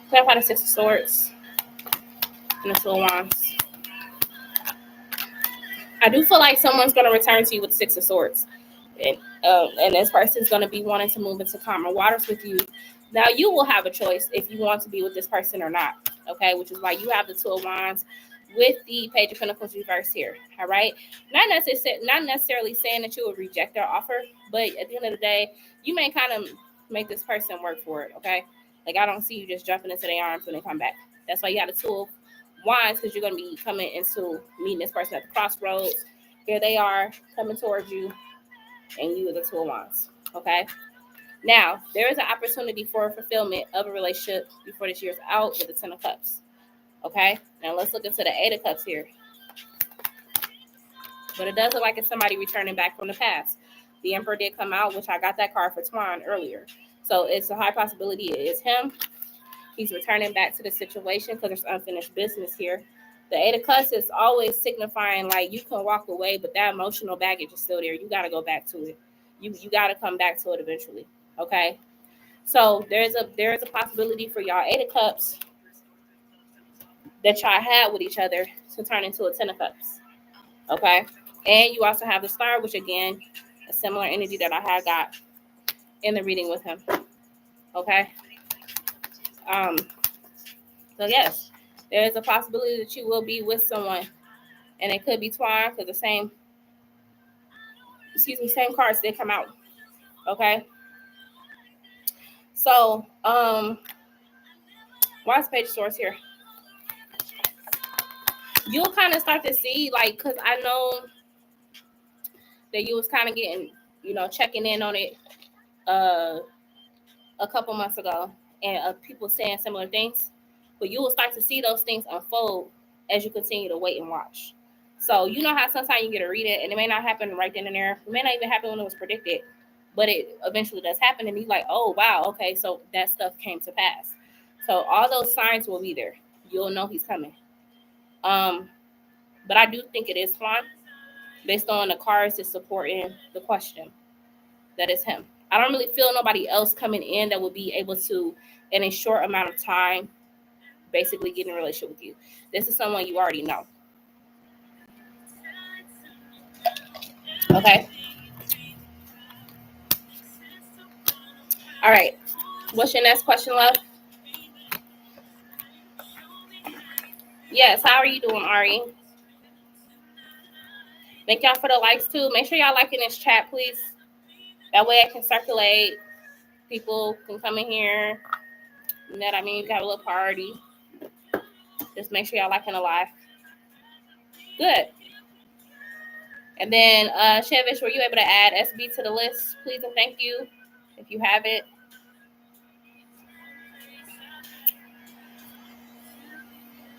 Speaker 1: Clarify the Six of Swords and the Two of Wands. I do feel like someone's going to return to you with the Six of Swords. And this person's going to be wanting to move into calmer waters with you. Now, you will have a choice if you want to be with this person or not. okay, which is why you have the Two of Wands with the Page of Pentacles reverse here, all right? Not necessarily saying that you would reject their offer, but at the end of the day, you may kind of make this person work for it, okay? Like, I don't see you just jumping into their arms when they come back. That's why you got the Two of Wands, because you're going to be coming into meeting this person at the crossroads. Here they are coming towards you, and you are the Two of Wands, okay? Now, there is an opportunity for fulfillment of a relationship before this year's out with the Ten of Cups. Okay? Now, let's look into the Eight of Cups here. But it does look like it's somebody returning back from the past. The Emperor did come out, which I got that card for Twan earlier. So it's a high possibility it is him. He's returning back to the situation because there's unfinished business here. The Eight of Cups is always signifying like you can walk away, but that emotional baggage is still there. You got to go back to it. You got to come back to it eventually. Okay, so there's a possibility for y'all Eight of Cups that y'all had with each other to turn into a Ten of Cups. Okay, and you also have the Star, which again, a similar energy that I had got in the reading with him. Okay, so yes, there is a possibility that you will be with someone, and it could be Twan because the same cards did come out. Okay. So, why is Page of Swords here? You'll kind of start to see, like, because I know that you was kind of getting, checking in on it a couple months ago, and people saying similar things. But you will start to see those things unfold as you continue to wait and watch. So, you know how sometimes you get to read it, and it may not happen right then and there. It may not even happen when it was predicted. But it eventually does happen, and you're like, oh, wow, okay, so that stuff came to pass. So all those signs will be there. You'll know he's coming. But I do think it is Twan, based on the cards that's supporting the question, that is him. I don't really feel nobody else coming in that would be able to, in a short amount of time, basically get in a relationship with you. This is someone you already know. Okay. All right. What's your next question, love? Yes, how are you doing, Ari? Thank y'all for the likes, too. Make sure y'all liking this chat, please. That way I can circulate. People can come in here. You know what I mean? We got a little party. Just make sure y'all liking the live. Good. And then, Shevish, were you able to add SB to the list? Please and thank you, if you have it.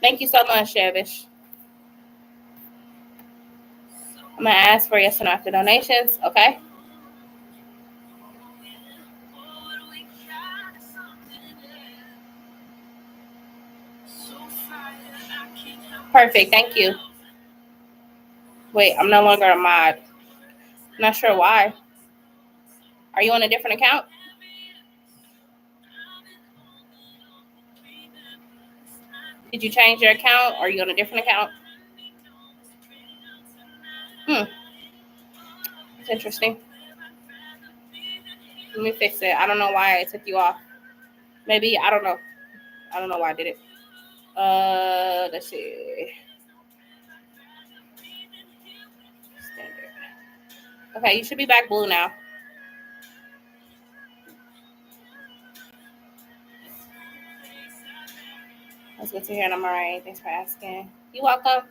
Speaker 1: Thank you so much, Shevish. I'm going to ask for yes and no after donations, okay? Perfect, thank you. Wait, I'm no longer a mod. Not sure why. Are you on a different account? Did you change your account? Or are you on a different account? It's interesting. Let me fix it. I don't know why it took you off. Maybe, I don't know. I don't know why I did it. Let's see. Standard. Okay, you should be back blue now. That's good to hear, and I'm all right. Thanks for asking. You're welcome.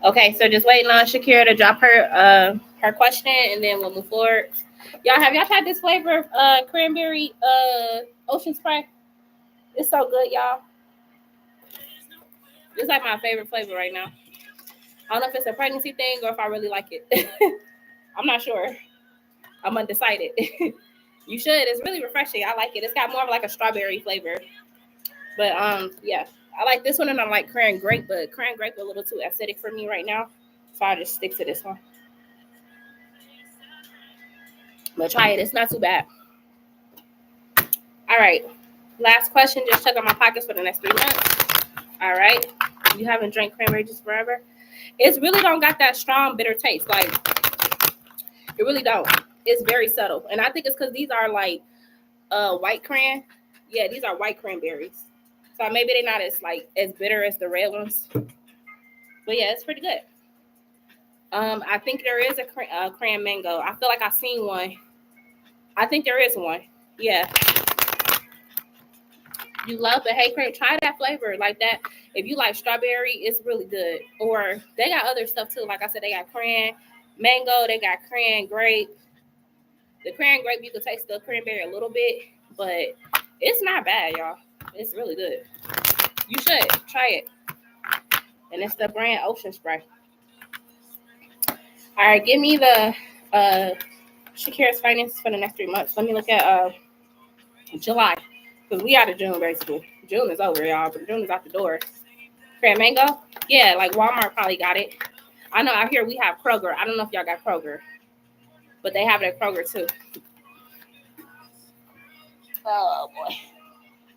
Speaker 1: Okay, so just waiting on Shakira to drop her question, and then we'll move forward. Have y'all tried this flavor of cranberry ocean spray? It's so good, y'all. It's like my favorite flavor right now. I don't know if it's a pregnancy thing or if I really like it. I'm not sure. I'm undecided. You should. It's really refreshing. I like it. It's got more of like a strawberry flavor. But yeah, I like this one, and I like cran grape, but cran grape a little too acidic for me right now, so I just stick to this one. But try it. It's not too bad. All right. Last question. Just check out my pockets for the next 3 months. All right. You haven't drank cranberry juice forever? It's really don't got that strong bitter taste. Like, it really don't. It's very subtle. And I think it's because these are like white cran. Yeah, these are white cranberries. So maybe they're not as bitter as the red ones. But yeah, it's pretty good. I think there is a cran mango. I feel like I seen one. I think there is one. Yeah, you love the hay cream. Try that flavor like that. If you like strawberry, it's really good. Or they got other stuff too. Like I said, they got cran mango. They got cran grape. The cran grape, you can taste the cranberry a little bit, but it's not bad, y'all. It's really good. You should try it. And it's the brand Ocean Spray. All right, give me the Shakira's finances for the next 3 months. Let me look at July, because we out of June basically. June is over, y'all, but June is out the door. Cran mango, yeah, like Walmart probably got it. I know out here we have Kroger. I don't know if y'all got Kroger, but they have it at Kroger too. Oh boy,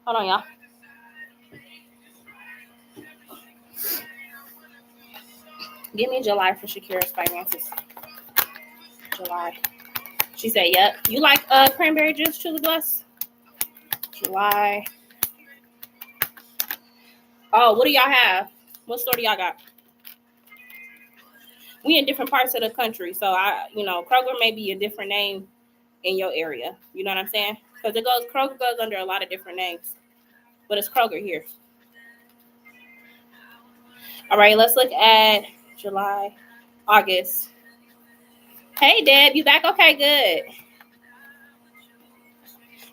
Speaker 1: hold on, y'all. Give me July for Shakira's finances. July. She said, "Yep." You like cranberry juice, Chili Bless? July. Oh, what do y'all have? What store do y'all got? We in different parts of the country, so Kroger may be a different name in your area. You know what I'm saying? Because Kroger goes under a lot of different names, but it's Kroger here. All right, let's look at July, August. Hey, Deb, you back? Okay, good.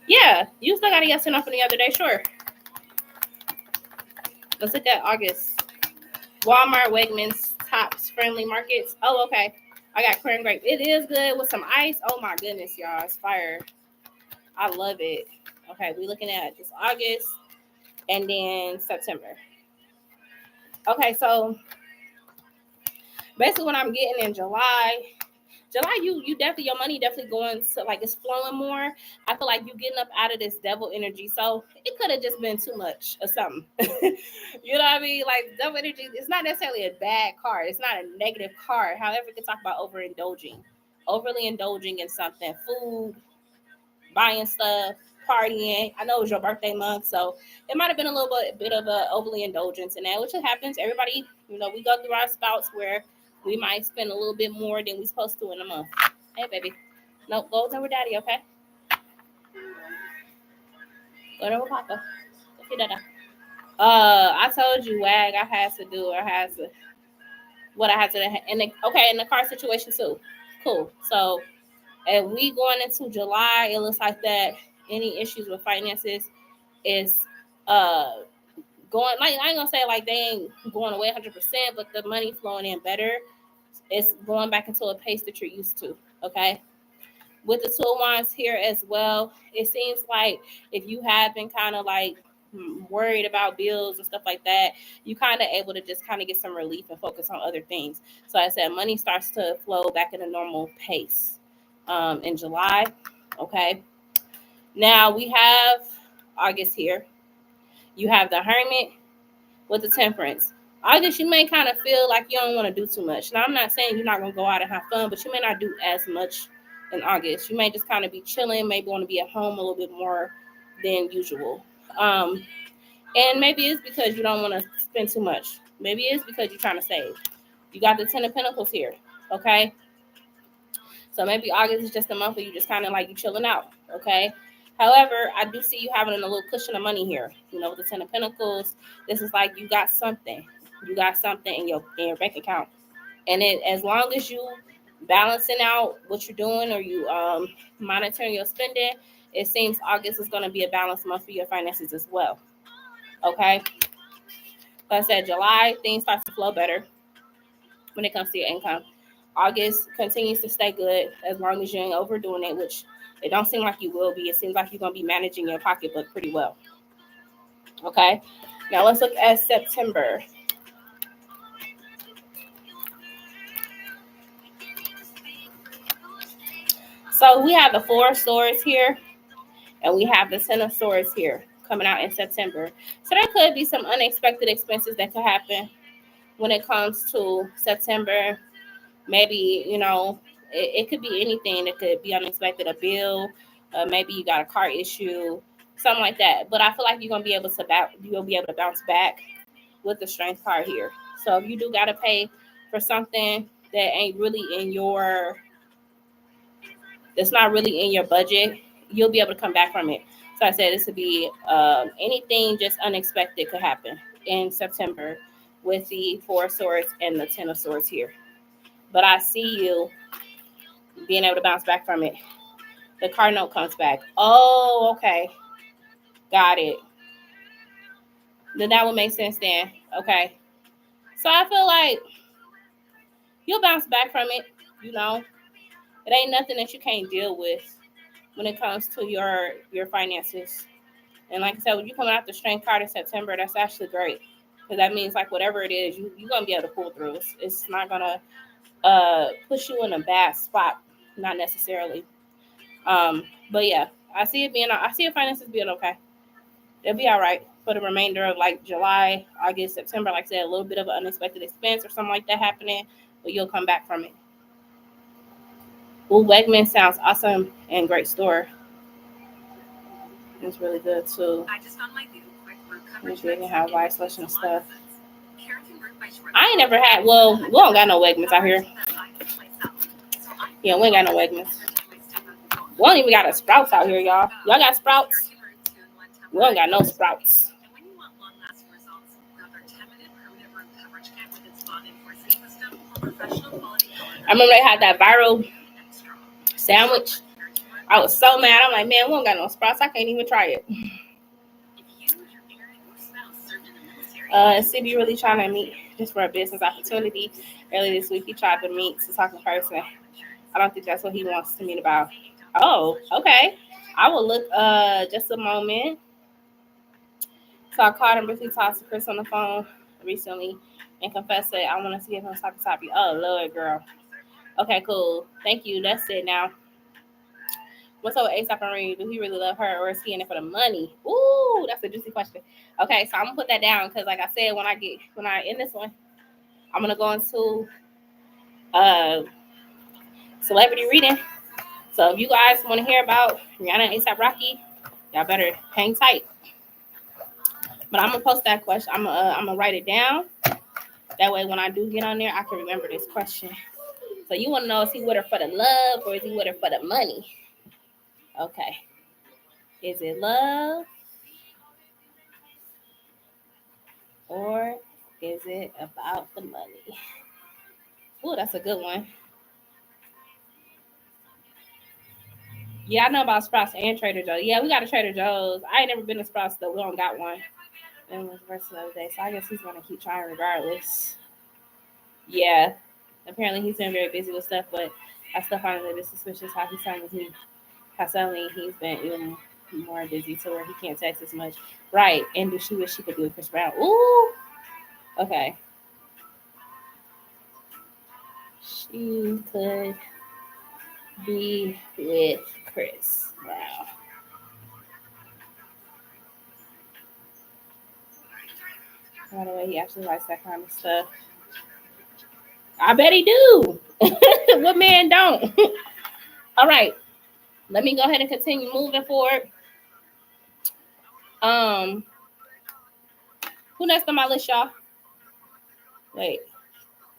Speaker 1: Yeah, you still got a yes or no from the other day, sure. Let's look at August. Walmart, Wegmans, Tops, Friendly Markets. Oh, okay. I got cran grape. It is good with some ice. Oh my goodness, y'all. It's fire. I love it. Okay, we're looking at this August and then September. Okay, so basically what I'm getting in July, you definitely, your money definitely going to, like, it's flowing more. I feel like you getting up out of this devil energy. So it could have just been too much or something. You know what I mean? Like, devil energy, it's not necessarily a bad card. It's not a negative card. However, we can talk about overly indulging in something, food, buying stuff, partying. I know it was your birthday month, so it might have been a little bit of a overly indulgence in that, which happens. Everybody, we go through our spouts where we might spend a little bit more than we're supposed to in a month. Hey, baby. Nope, go over daddy, okay? Go over Papa. Go see Dada. I told you, Wag, I had to do what I had to do. And in the car situation too. Cool. So if we going into July, it looks like that any issues with finances is going, like, I ain't gonna say like they ain't going away 100%, but the money flowing in better. It's going back into a pace that you're used to. Okay. With the Two of Wands here as well, it seems like if you have been kind of like worried about bills and stuff like that, you kind of able to just kind of get some relief and focus on other things. So I said money starts to flow back in a normal pace in July. Okay. Now we have August here. You have the Hermit with the Temperance. August, you may kind of feel like you don't want to do too much. Now, I'm not saying you're not going to go out and have fun, but you may not do as much in August. You may just kind of be chilling, maybe want to be at home a little bit more than usual. And maybe it's because you don't want to spend too much. Maybe it's because you're trying to save. You got the Ten of Pentacles here, okay? So maybe August is just a month where you just kind of like you chilling out, okay? However, I do see you having a little cushion of money here. With the Ten of Pentacles, this is like you got something. You got something in your bank account, and as long as you balancing out what you're doing or you monitoring your spending, it seems August is going to be a balanced month for your finances as well. Okay, like I said, July things start to flow better when it comes to your income. August continues to stay good as long as you ain't overdoing it, which it don't seem like you will be. It seems like you're going to be managing your pocketbook pretty well. Okay, now let's look at September. So we have the Four of Swords here, and we have the Ten of Swords here coming out in September. So there could be some unexpected expenses that could happen when it comes to September. Maybe, it could be anything that could be unexpected. A bill, maybe you got a car issue, something like that. But I feel like you'll be able to bounce back with the strength card here. So if you do gotta pay for something that ain't really that's not really in your budget, you'll be able to come back from it. So I said this would be anything just unexpected could happen in September with the Four of Swords and the Ten of Swords here. But I see you being able to bounce back from it. The card note comes back. Oh, okay. Got it. Then that would make sense then. Okay. So I feel like you'll bounce back from it. It ain't nothing that you can't deal with when it comes to your finances. And like I said, when you come out the strength card in September, that's actually great. Because that means like whatever it is, you're going to be able to pull through. It's not going to push you in a bad spot. Not necessarily. But yeah, I see your finances being okay. They'll be all right for the remainder of like July, August, September. Like I said, a little bit of an unexpected expense or something like that happening, but you'll come back from it. Ooh, Wegman sounds awesome and great store. It's really good too.
Speaker 2: I just found my new quick root coverage.
Speaker 1: They didn't have live selection stuff.
Speaker 2: Keratin Root by Schwarzkopf.
Speaker 1: I ain't never had. Well, we don't got no Wegmans out here. Yeah, we ain't got no Wegmans. We don't even got a Sprouts out here, y'all. Y'all got Sprouts? We don't got no Sprouts.
Speaker 2: And when you want long-lasting results, grab our 10-minute permanent root coverage kit with its bond enforcing system for professional quality color.
Speaker 1: I remember they had that viral sandwich. I was so mad. I'm like, man, we don't got no Sprouts. I can't even try it. CB really trying to meet just for a business opportunity. Earlier this week, he tried to meet to talk in person. I don't think that's what he wants to meet about. Oh, okay. I will look just a moment. So I called him briefly, talked to Chris on the phone recently and confessed that I want to see him on Toppy. Oh, Lord, girl. Okay, cool. Thank you. That's it now. What's up with A$AP Marie? Do he really love her or is he in it for the money? Ooh, that's a juicy question. Okay, so I'm gonna put that down because like I said, when I end this one, I'm gonna go into celebrity reading. So if you guys want to hear about Rihanna and A$AP Rocky, y'all better hang tight. But I'm gonna post that question. I'm gonna write it down. That way when I do get on there, I can remember this question. So you want to know, is he with her for the love or is he with her for the money? Okay. Is it love? Or is it about the money? Ooh, that's a good one. Yeah, I know about Sprouts and Trader Joe's. Yeah, we got a Trader Joe's. I ain't never been to Sprouts, though. We don't got one. And was versus the other day. So I guess he's going to keep trying regardless. Yeah. Apparently he's been very busy with stuff, but I still find it a bit suspicious how suddenly he's been even more busy to where he can't text as much. Right. And do she wish she could do with Chris Brown? Ooh. Okay. She could be with Chris Brown. By the way, he actually likes that kind of stuff. I bet he do. What man don't? All right. Let me go ahead and continue moving forward. Who next on my list, y'all? Wait.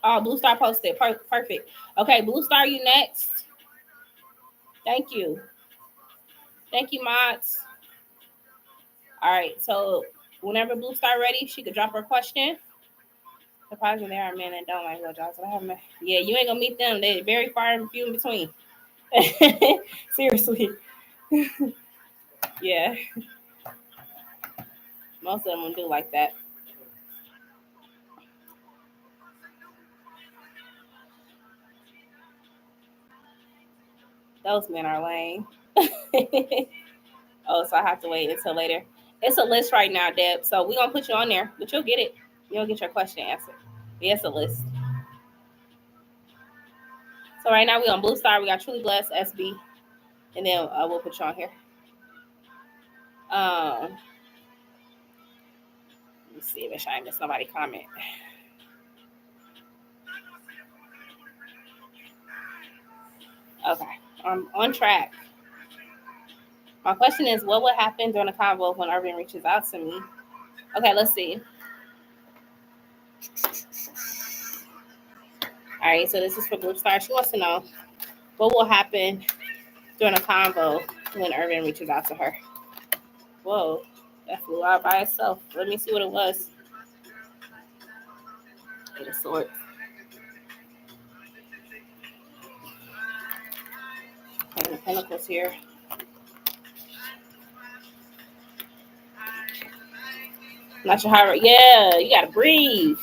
Speaker 1: Oh, Blue Star posted. Perfect. Okay, Blue Star, you next. Thank you. Thank you, mods. All right, so whenever Blue Star ready, she could drop her question. Surprisingly, there are men that don't like blowjobs. Yeah, you ain't gonna meet them. They're very far and few in between. Seriously. Yeah. Most of them do like that. Those men are lame. Oh, so I have to wait until later. It's a list right now, Deb. So we're going to put you on there, but you'll get it. You'll get your question answered. Yeah, it's a list. So right now we're on Blue Star. We got Truly Blessed, SB. And then we'll put you on here. Let me see. Make sure I miss nobody comment. Okay. I'm on track. My question is, what would happen during a convo when Irvin reaches out to me? Okay, let's see. All right, so this is for Blue Star. She wants to know what will happen during a convo when Irvin reaches out to her. Whoa, that flew out by itself. Let me see what it was. Eight of Swords. Eight of Pentacles here. Not sure how. Yeah, you gotta breathe.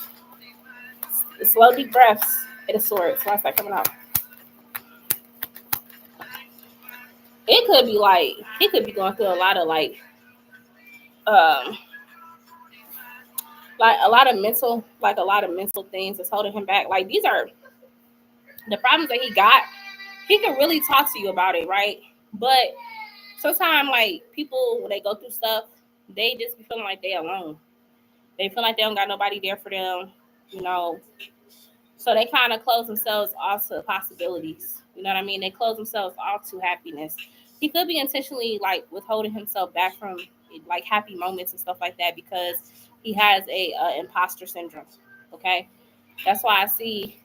Speaker 1: Slow, deep breaths. Eight of Swords. Why is that coming out? It could be like he could be going through a lot of like a lot of mental things that's holding him back. Like these are the problems that he got. He can really talk to you about it, right? But sometimes like people when they go through stuff, they just be feeling like they alone. They feel like they don't got nobody there for them, you know. So they kind of close themselves off to possibilities. You know what I mean? They close themselves off to happiness. He could be intentionally like withholding himself back from like happy moments and stuff like that because he has a imposter syndrome. Okay, that's why I see.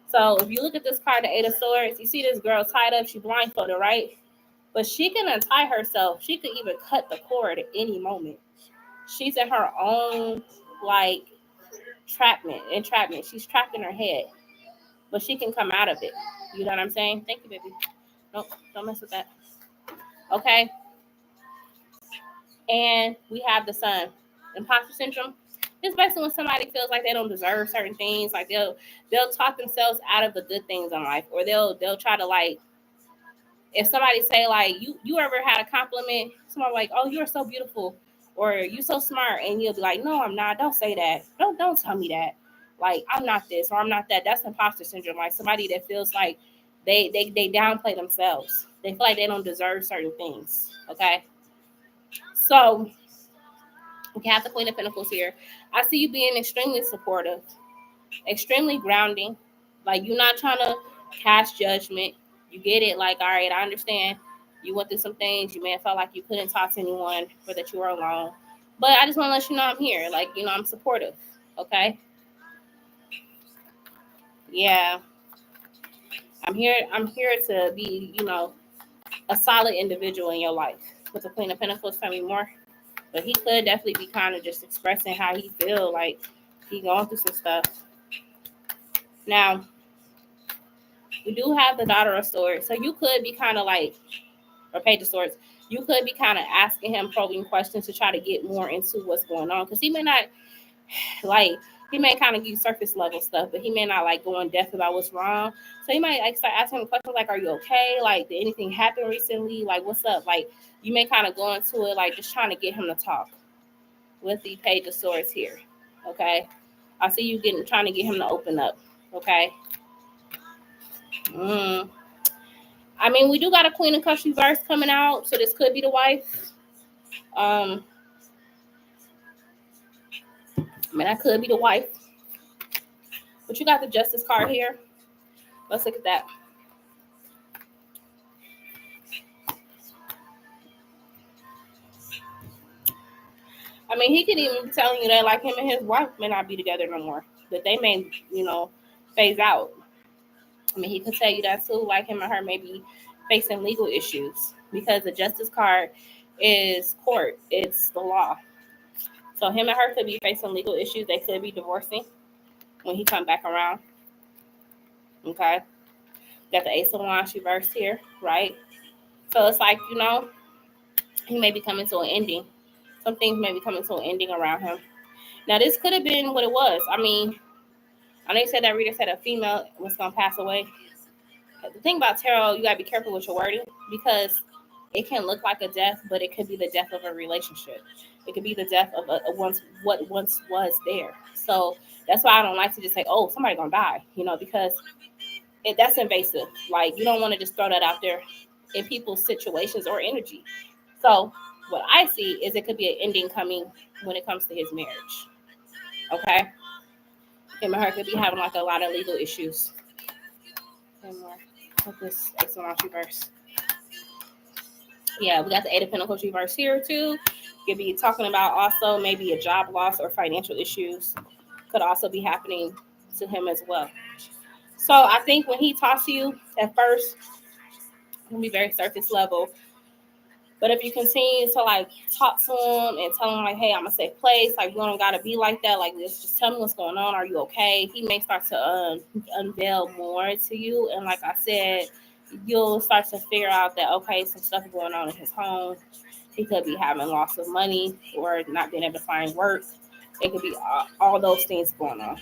Speaker 1: So if you look at this card, the Eight of Swords, you see this girl tied up. She blindfolded, right? But she can untie herself. She could even cut the cord at any moment. She's in her own like entrapment. She's trapped in her head, but she can come out of it. You know what I'm saying? Thank you, baby. Nope, don't mess with that. Okay. And we have the Sun. Imposter syndrome. It's basically when somebody feels like they don't deserve certain things, like they'll talk themselves out of the good things in life, or they'll try to like if somebody say like you ever had a compliment, somebody like, oh, you're so beautiful, or you so smart, and you'll be like, no, I'm not. Don't say that. Don't tell me that. Like I'm not this or I'm not that. That's imposter syndrome. Like somebody that feels like they downplay themselves. They feel like they don't deserve certain things. Okay. So we have the Queen of Pentacles here. I see you being extremely supportive, extremely grounding. Like you're not trying to cast judgment. You get it. Like, all right, I understand. You went through some things. You may have felt like you couldn't talk to anyone or that you were alone. But I just want to let you know I'm here. Like, you know, I'm supportive. Okay. Yeah. I'm here to be, you know, a solid individual in your life. With the Queen of Pentacles, tell me more. But he could definitely be kind of just expressing how he feel, like he going through some stuff. Now, we do have the Daughter of Swords. So you could be kind of like, or Page of Swords, you could be kind of asking him probing questions to try to get more into what's going on. Because he may not, like, he may kind of give you surface level stuff, but he may not like go in depth about what's wrong. So you might like start asking him questions like, are you okay? Like, did anything happen recently? Like, what's up? Like, you may kind of go into it like just trying to get him to talk with the Page of Swords here. Okay. I see you trying to get him to open up. Okay. I mean, we do got a Queen of Cups reverse coming out, so this could be the wife. I mean, that could be the wife. But you got the Justice card here. Let's look at that. I mean, he could even be telling you that like him and his wife may not be together no more. That they may, you know, phase out. I mean, he could tell you that too, like him and her may be facing legal issues because the Justice card is court. It's the law. So him and her could be facing legal issues. They could be divorcing when he come back around. Okay. Got the Ace of Wands reversed here, right? So it's like, you know, he may be coming to an ending. Some things may be coming to an ending around him. Now, this could have been what it was. I mean, I know you said that reader said a female was going to pass away. The thing about tarot, you got to be careful with your wording because it can look like a death, but it could be the death of a relationship. It could be the death of what once was there. So that's why I don't like to just say, oh, somebody's going to die, you know, because that's invasive. Like, you don't want to just throw that out there in people's situations or energy. So what I see is it could be an ending coming when it comes to his marriage. Okay? Him and her could be having like a lot of legal issues. And more of this excellent reverse. Yeah, we got the Eight of Pentacles reverse here too. Could be talking about also maybe a job loss or financial issues could also be happening to him as well. So I think when he talks to you at first, it's gonna be very surface level. But if you continue to like talk to him and tell him like, hey, I'm a safe place, like we don't gotta be like that, like this, just tell me what's going on. Are you okay? He may start to unveil more to you, and like I said, you'll start to figure out that okay, some stuff is going on in his home. He could be having loss of money or not being able to find work. It could be all those things going on.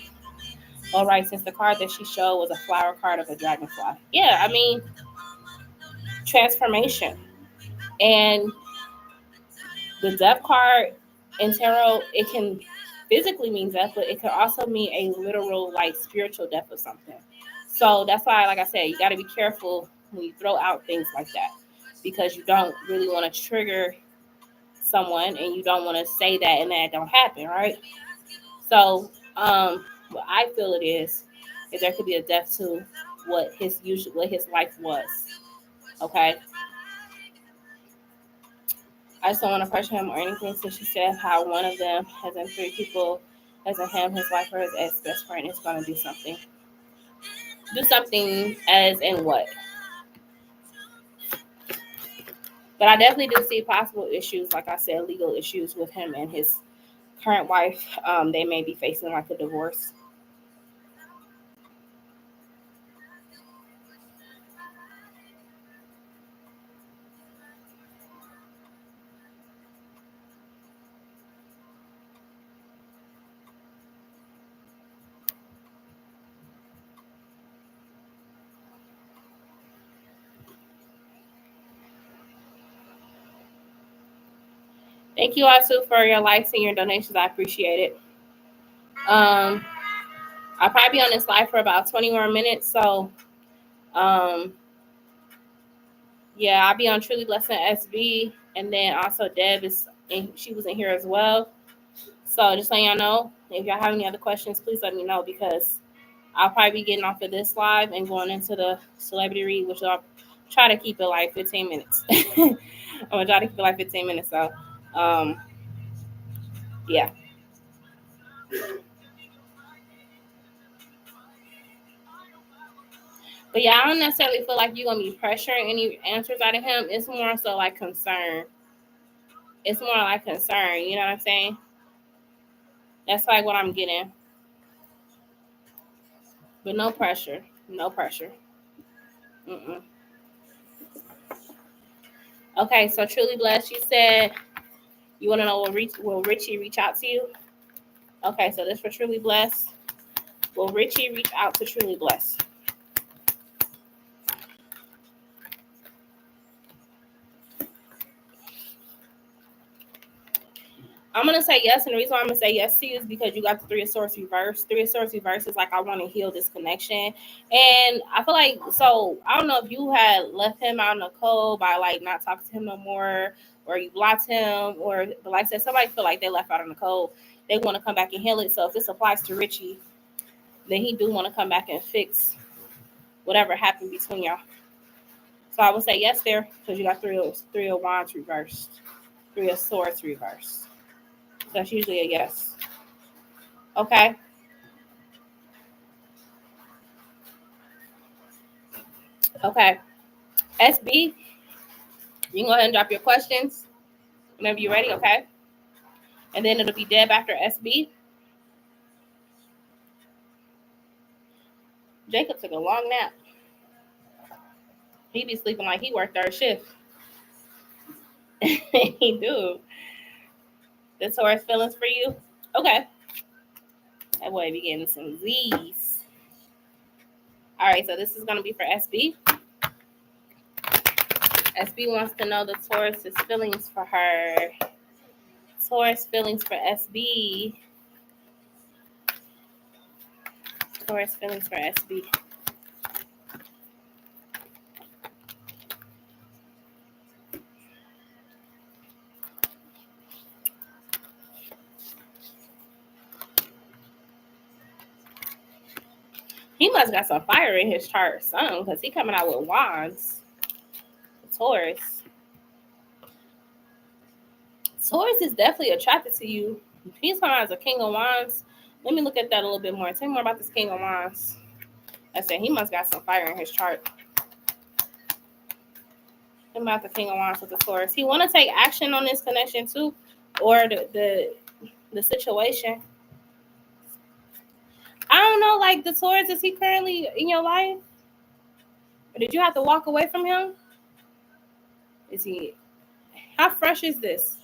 Speaker 1: All right, since the card that she showed was a flower card of a dragonfly. Yeah, I mean, transformation. And the death card in tarot, it can physically mean death, but it could also mean a literal, like, spiritual death or something. So that's why, like I said, you got to be careful when you throw out things like that, because you don't really want to trigger someone and you don't want to say that and that don't happen, right? So what I feel it is there could be a death to what his life was. Okay. I just don't want to pressure him or anything. So she said how one of them, as in three people, as in him, his wife, or his ex-best friend, is going to do something. Do something as in what? But I definitely do see possible issues, like I said, legal issues with him and his current wife. They may be facing like a divorce. Thank you all too for your likes and your donations. I appreciate it. I'll probably be on this live for about 20 more minutes. So, yeah, I'll be on Truly Blessing SB, and then also Deb she was in here as well. So just letting y'all know, if y'all have any other questions, please let me know, because I'll probably be getting off of this live and going into the celebrity read, which I'll try to keep it like 15 minutes. I'm gonna try to keep it like 15 minutes. So, yeah. But yeah, I don't necessarily feel like you're gonna be pressuring any answers out of him. It's more so like concern. It's more like concern. You know what I'm saying? That's like what I'm getting. But no pressure. No pressure. Mm-mm. Okay, so Truly Blessed, you said you want to know will Richie reach out to you? Okay, so this for Truly Blessed. Will Richie reach out to Truly Blessed? I'm going to say yes, and the reason why I'm going to say yes to you is because you got the Three of Swords reverse. Three of Swords reverse is like, I want to heal this connection. And I feel like, so I don't know if you had left him out in the cold by like not talking to him no more, or you blocked him, or like I said, somebody feel like they left out in the cold. They want to come back and heal it. So if this applies to Richie, then he do want to come back and fix whatever happened between y'all. So I would say yes there, because you got three of Wands reversed, Three of Swords reversed. That's usually a yes. Okay. Okay. SB, you can go ahead and drop your questions whenever you're ready, okay? And then it'll be Deb after SB. Jacob took a long nap. He be sleeping like he worked third shift. He do. The Taurus feelings for you? Okay. That boy be getting some Z's. All right, so this is going to be for SB. SB wants to know the Taurus's feelings for her. Taurus feelings for SB. Taurus feelings for SB. He must got some fire in his chart or something, because he coming out with wands. Taurus. Taurus is definitely attracted to you. He's coming out as a King of Wands. Let me look at that a little bit more. Tell me more about this King of Wands. I said he must got some fire in his chart. Tell me about the King of Wands with the Taurus. He want to take action on this connection too, or the situation. I don't know, like the Taurus, is he currently in your life? Or did you have to walk away from him? Is he, how fresh is this?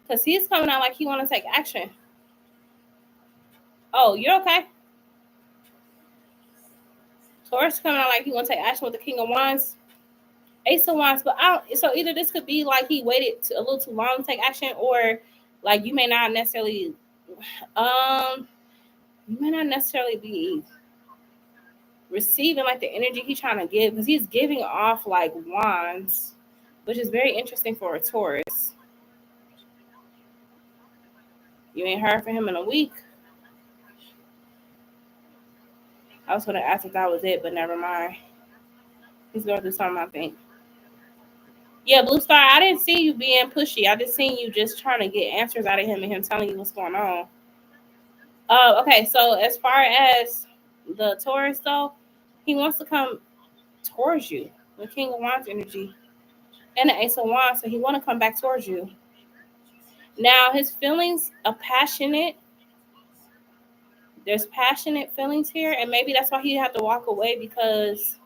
Speaker 1: Because he's coming out like he want to take action. Oh, you're okay. Taurus coming out like he want to take action with the King of Wands. Ace of Wands, but so either this could be like he waited a little too long to take action, or like you may not necessarily be receiving like the energy he's trying to give, because he's giving off like wands, which is very interesting for a Taurus. You ain't heard from him in a week. I was going to ask if that was it, but never mind. He's going through something, I think. Yeah, Blue Star, I didn't see you being pushy. I just seen you just trying to get answers out of him and him telling you what's going on. Okay, so as far as the Taurus, though, he wants to come towards you. The King of Wands energy and the Ace of Wands, so he want to come back towards you. Now, his feelings are passionate. There's passionate feelings here, and maybe that's why he had to walk away, because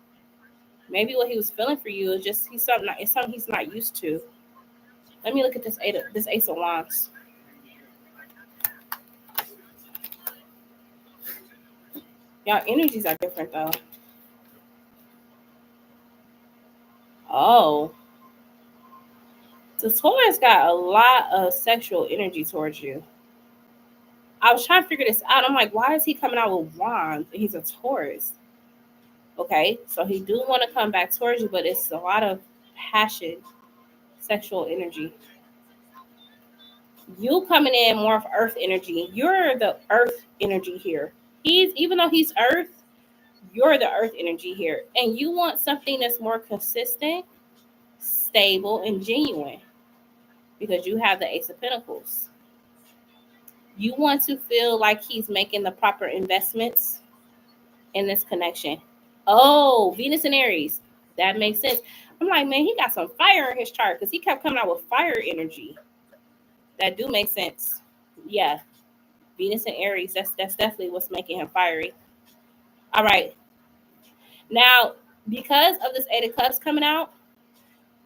Speaker 1: maybe what he was feeling for you is just it's something he's not used to. Let me look at this Ace of Wands. Y'all energies are different though. Oh. The Taurus got a lot of sexual energy towards you. I was trying to figure this out. I'm like, why is he coming out with wands? He's a Taurus. Okay, so he do want to come back towards you, but it's a lot of passion, sexual energy. You coming in more of earth energy. You're the earth energy here. Even though he's earth, you're the earth energy here. And you want something that's more consistent, stable, and genuine, because you have the Ace of Pentacles. You want to feel like he's making the proper investments in this connection. Oh, Venus and Aries. That makes sense. I'm like, man, he got some fire in his chart, because he kept coming out with fire energy. That do make sense. Yeah. Venus and Aries, that's definitely what's making him fiery. All right. Now, because of this Eight of Cups coming out,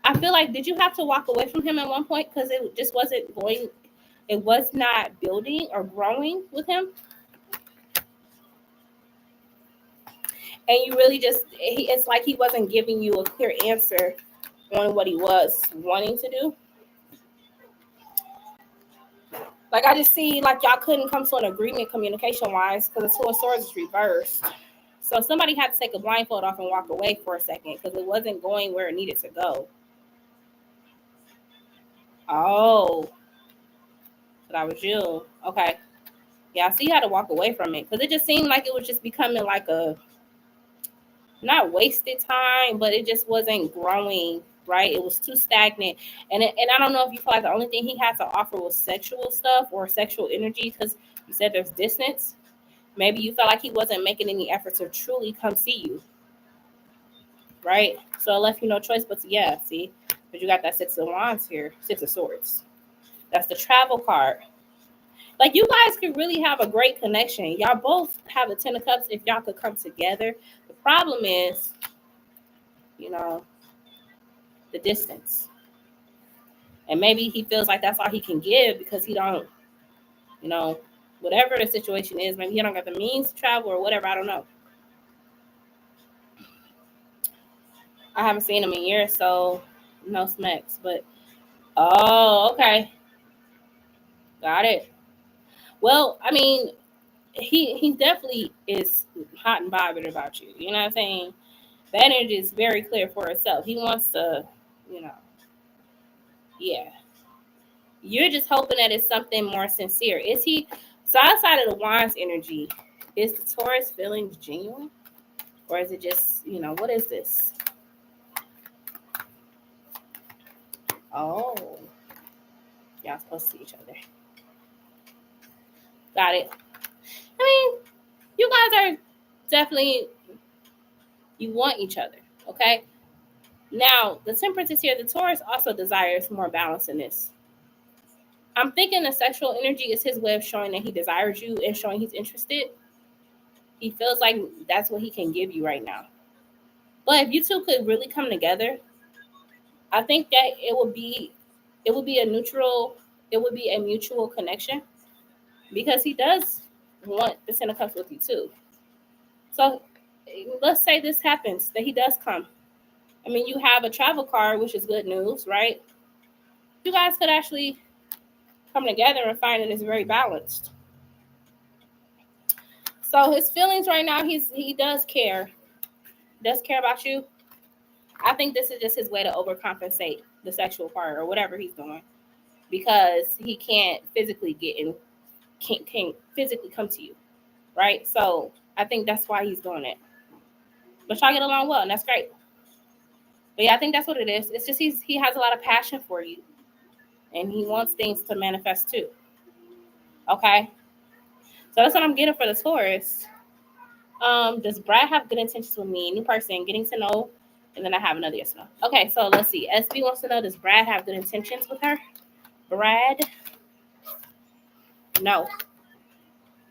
Speaker 1: I feel like, did you have to walk away from him at one point because it just wasn't going, it was not building or growing with him? And you really just, it's like he wasn't giving you a clear answer on what he was wanting to do. Like, I just see like y'all couldn't come to an agreement communication-wise, because the Two of Swords is reversed. So somebody had to take a blindfold off and walk away for a second, because it wasn't going where it needed to go. Oh, so that was you. Okay. Yeah, I see you had to walk away from it, because it just seemed like it was just becoming like a, not wasted time, but it just wasn't growing, right? It was too stagnant. And I don't know if you feel like the only thing he had to offer was sexual stuff or sexual energy, because you said there's distance. Maybe you felt like he wasn't making any effort to truly come see you, right? So it left you no choice but to, yeah, see? But you got that Six of Wands here, Six of Swords. That's the travel card. Like, you guys could really have a great connection. Y'all both have the Ten of Cups if y'all could come together. The problem is, the distance. And maybe he feels like that's all he can give, because he don't, whatever the situation is, maybe he don't got the means to travel or whatever. I don't know. I haven't seen him in years, so no smacks. But, oh, okay. Got it. Well, I mean, he definitely is hot and bothered about you. You know what I'm saying? The energy is very clear for itself. He wants to, yeah. You're just hoping that it's something more sincere. Is he, so outside of the Wands energy, is the Taurus feelings genuine? Or is it just, what is this? Oh. y'all supposed to see each other. Got it. I mean, you guys are definitely, you want each other, okay? Now, the Temperance is here. The Taurus also desires more balance in this. I'm thinking the sexual energy is his way of showing that he desires you and showing he's interested. He feels like that's what he can give you right now. But if you two could really come together, I think that it would be a mutual connection, because he does want the Ten of Cups with you too. So let's say this happens, that he does come. I mean, you have a travel card, which is good news, right? You guys could actually come together and find it is very balanced. So his feelings right now, he does care. Does care about you. I think this is just his way to overcompensate the sexual part or whatever he's doing, because he can't physically can't physically come to you, right? So I think that's why he's doing it. But y'all get along well, and that's great. But yeah, I think that's what it is. It's just he has a lot of passion for you, and he wants things to manifest too. Okay, so that's what I'm getting for the Taurus. Does Brad have good intentions with me? New person, getting to know, and then I have another yes or no. Okay, so let's see. SB wants to know, does Brad have good intentions with her? Brad, no.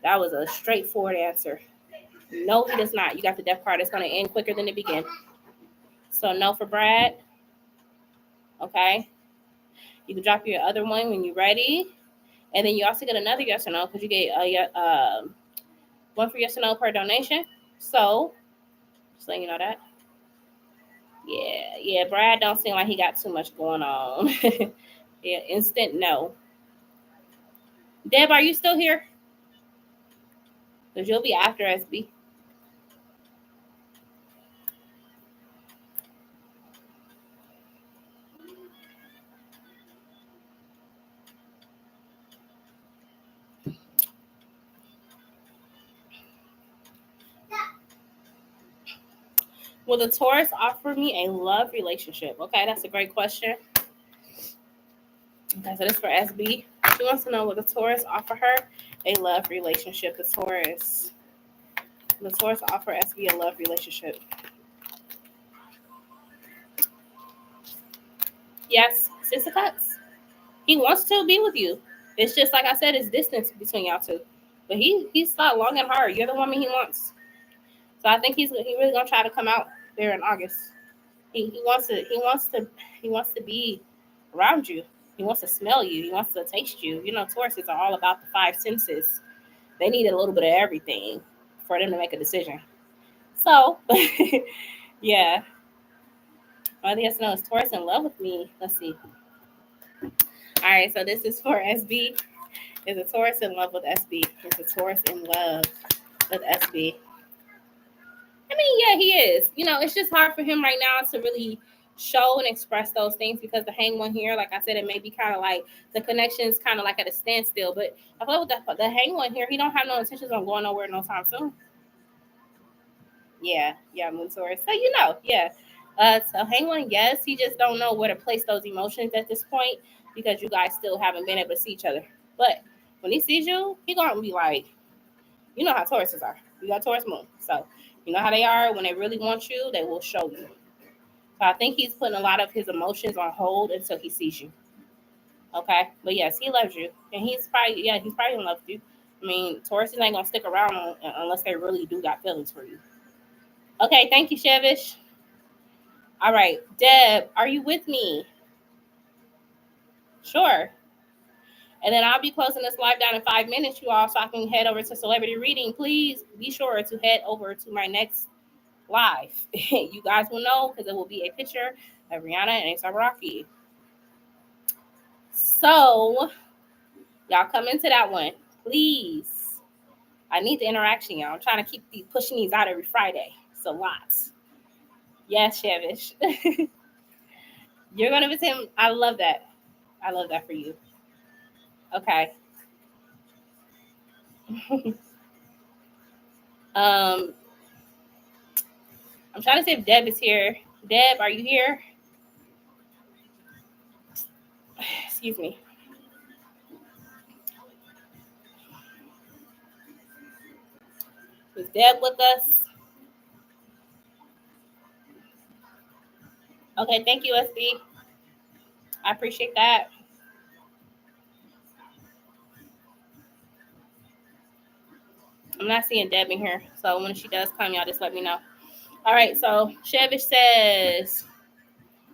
Speaker 1: That was a straightforward answer. No, he does not. You got the death card. It's going to end quicker than it began. So no for Brad. Okay. You can drop your other one when you're ready. And then you also get another yes or no, because you get one for yes or no per donation. So just letting you know that. Yeah. Brad don't seem like he got too much going on. Yeah, instant no. Deb, are you still here? Because you'll be after SB. Will the Taurus offer me a love relationship? Okay, that's a great question. Okay, so this is for SB. She wants to know, will the Taurus offer her a love relationship? The Taurus offer SB a love relationship. Yes, 6 of Cups. He wants to be with you. It's just like I said, it's distance between y'all two. But he's thought long and hard. You're the woman he wants. So I think he really gonna try to come out there in August. He wants to be around you. He wants to smell you. He wants to taste you. You know, Tauruses are all about the 5 senses. They need a little bit of everything for them to make a decision. So, yeah. I think it's Taurus in love with me. Let's see. All right, so this is for SB. Is a Taurus in love with SB? Is a Taurus in love with SB? I mean, yeah, he is. You know, it's just hard for him right now to really show and express those things, because the hang one here, like I said, it may be kind of like the connection's kind of like at a standstill. But I feel with the hang one here, he don't have no intentions on going nowhere no time soon. Yeah, Moon Taurus. So yeah. So hang one, yes, he just don't know where to place those emotions at this point, because you guys still haven't been able to see each other. But when he sees you, he gonna be like, you know how Tauruses are. You got Taurus moon, so you know how they are. When they really want you, they will show you. So I think he's putting a lot of his emotions on hold until he sees you. Okay, but yes, he loves you, and he's probably in love with you. I mean, Tauruses ain't gonna stick around unless they really do got feelings for you. Okay, thank you, Shevish. All right, Deb, are you with me? Sure. And then I'll be closing this live down in 5 minutes, you all, so I can head over to celebrity reading. Please be sure to head over to my next live. You guys will know, because it will be a picture of Rihanna and A$AP Rocky. So y'all come into that one, please. I need the interaction, y'all. I'm trying to keep pushing these out every Friday. It's a lot. Yes, Shevish. You're gonna visit him. I love that. I love that for you. Okay. I'm trying to see if Deb is here. Deb, are you here? Excuse me. Is Deb with us? Okay, thank you, SB. I appreciate that. I'm not seeing Deb in here, so when she does come, y'all just let me know. All right, so Chevish says,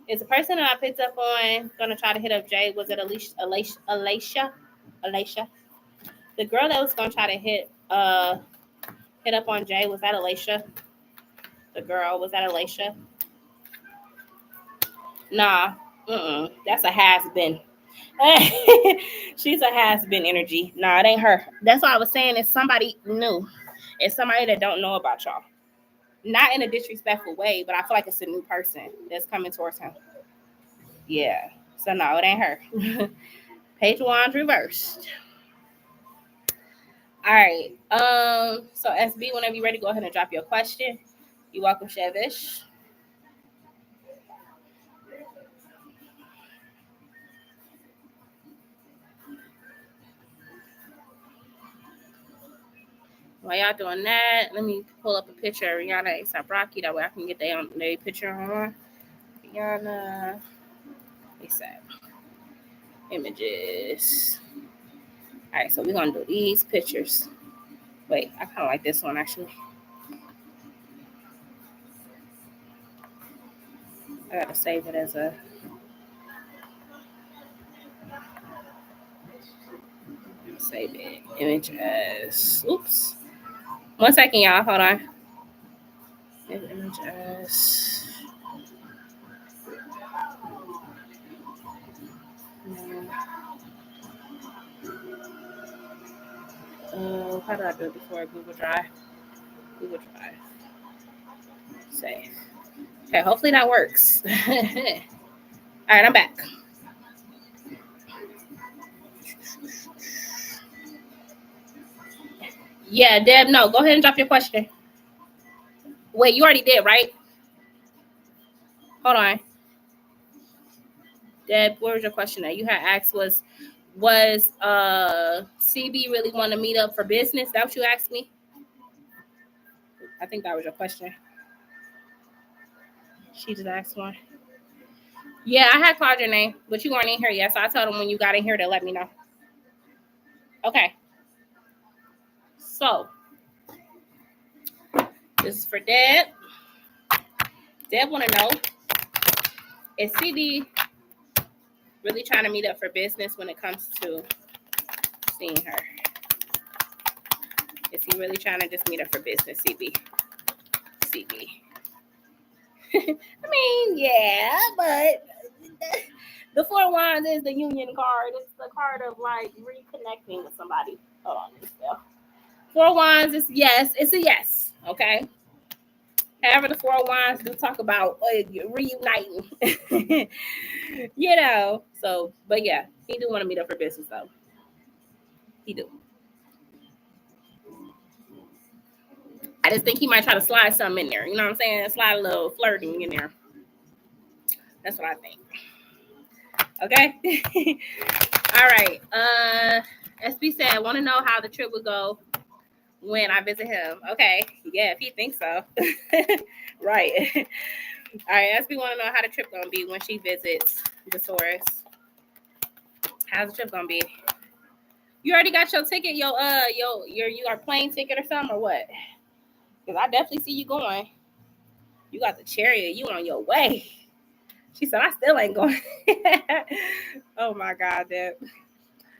Speaker 1: is the person that I picked up on gonna try to hit up Jay? Was it Alicia? The girl that was gonna try to hit up on Jay, was that Alicia? The girl, was that Alicia? Nah, that's a has-been. She's a has-been energy. Nah, it ain't her. That's what I was saying. It's somebody new. It's somebody that don't know about y'all. Not in a disrespectful way, but I feel like it's a new person that's coming towards him. Yeah. So no, it ain't her. Page one's reversed. All right. So SB, whenever you're ready, go ahead and drop your question. You're welcome, Chevish. While y'all doing that, let me pull up a picture of Rihanna ASAP Rocky. That way I can get their picture on. Rihanna ASAP images. All right, so we're gonna do these pictures. Wait, I kind of like this one actually. I gotta save it as a. Save it. Image as. Oops. 1 second, y'all. Hold on. Image as. How do I do it before Google Drive? Google Drive. Save. Okay, hopefully that works. All right, I'm back. Yeah, Deb, no. Go ahead and drop your question. Wait, you already did, right? Hold on. Deb, where was your question at? You had asked was CB really want to meet up for business? That what you asked me? I think that was your question. She just asked one. Yeah, I had called your name, but you weren't in here yet, so I told him when you got in here to let me know. Okay. So, this is for Deb. Deb want to know, is CB really trying to meet up for business when it comes to seeing her? Is he really trying to just meet up for business, CB? CB. I mean, yeah, but the Four of Wands is the union card. It's the card of like reconnecting with somebody. Hold on, Four of Wands is yes. It's a yes. Okay. However, the Four of Wands do talk about reuniting. You know. So, but yeah, he do want to meet up for business though. He do. I just think he might try to slide something in there. You know what I'm saying? Slide a little flirting in there. That's what I think. Okay. All right. SB said, I want to know how the trip would go when I visit him. Okay. Yeah, if he thinks so. Right. All right. SB want to know how the trip gonna be when she visits the Taurus. How's the trip gonna be? You already got your ticket, your plane ticket or something, or what? Because I definitely see you going. You got the chariot. You on your way. She said, I still ain't going. Oh my God, Deb.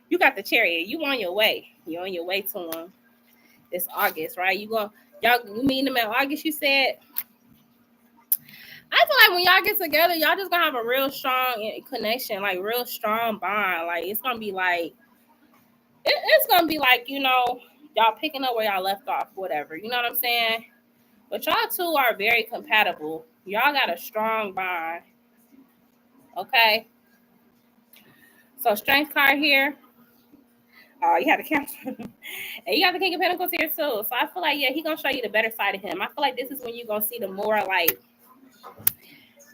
Speaker 1: You got the chariot. You on your way. You on your way to him. It's August, right? You meeting them in August, you said? I feel like when y'all get together, y'all just gonna have a real strong connection, like real strong bond. Like it's gonna be like it's gonna be like, y'all picking up where y'all left off, whatever. You know what I'm saying? But y'all two are very compatible. Y'all got a strong bond. Okay. So strength card here. Oh, you had the Cancer. And you got the King of Pentacles here too. So I feel like, yeah, he gonna show you the better side of him. I feel like this is when you gonna see the more like.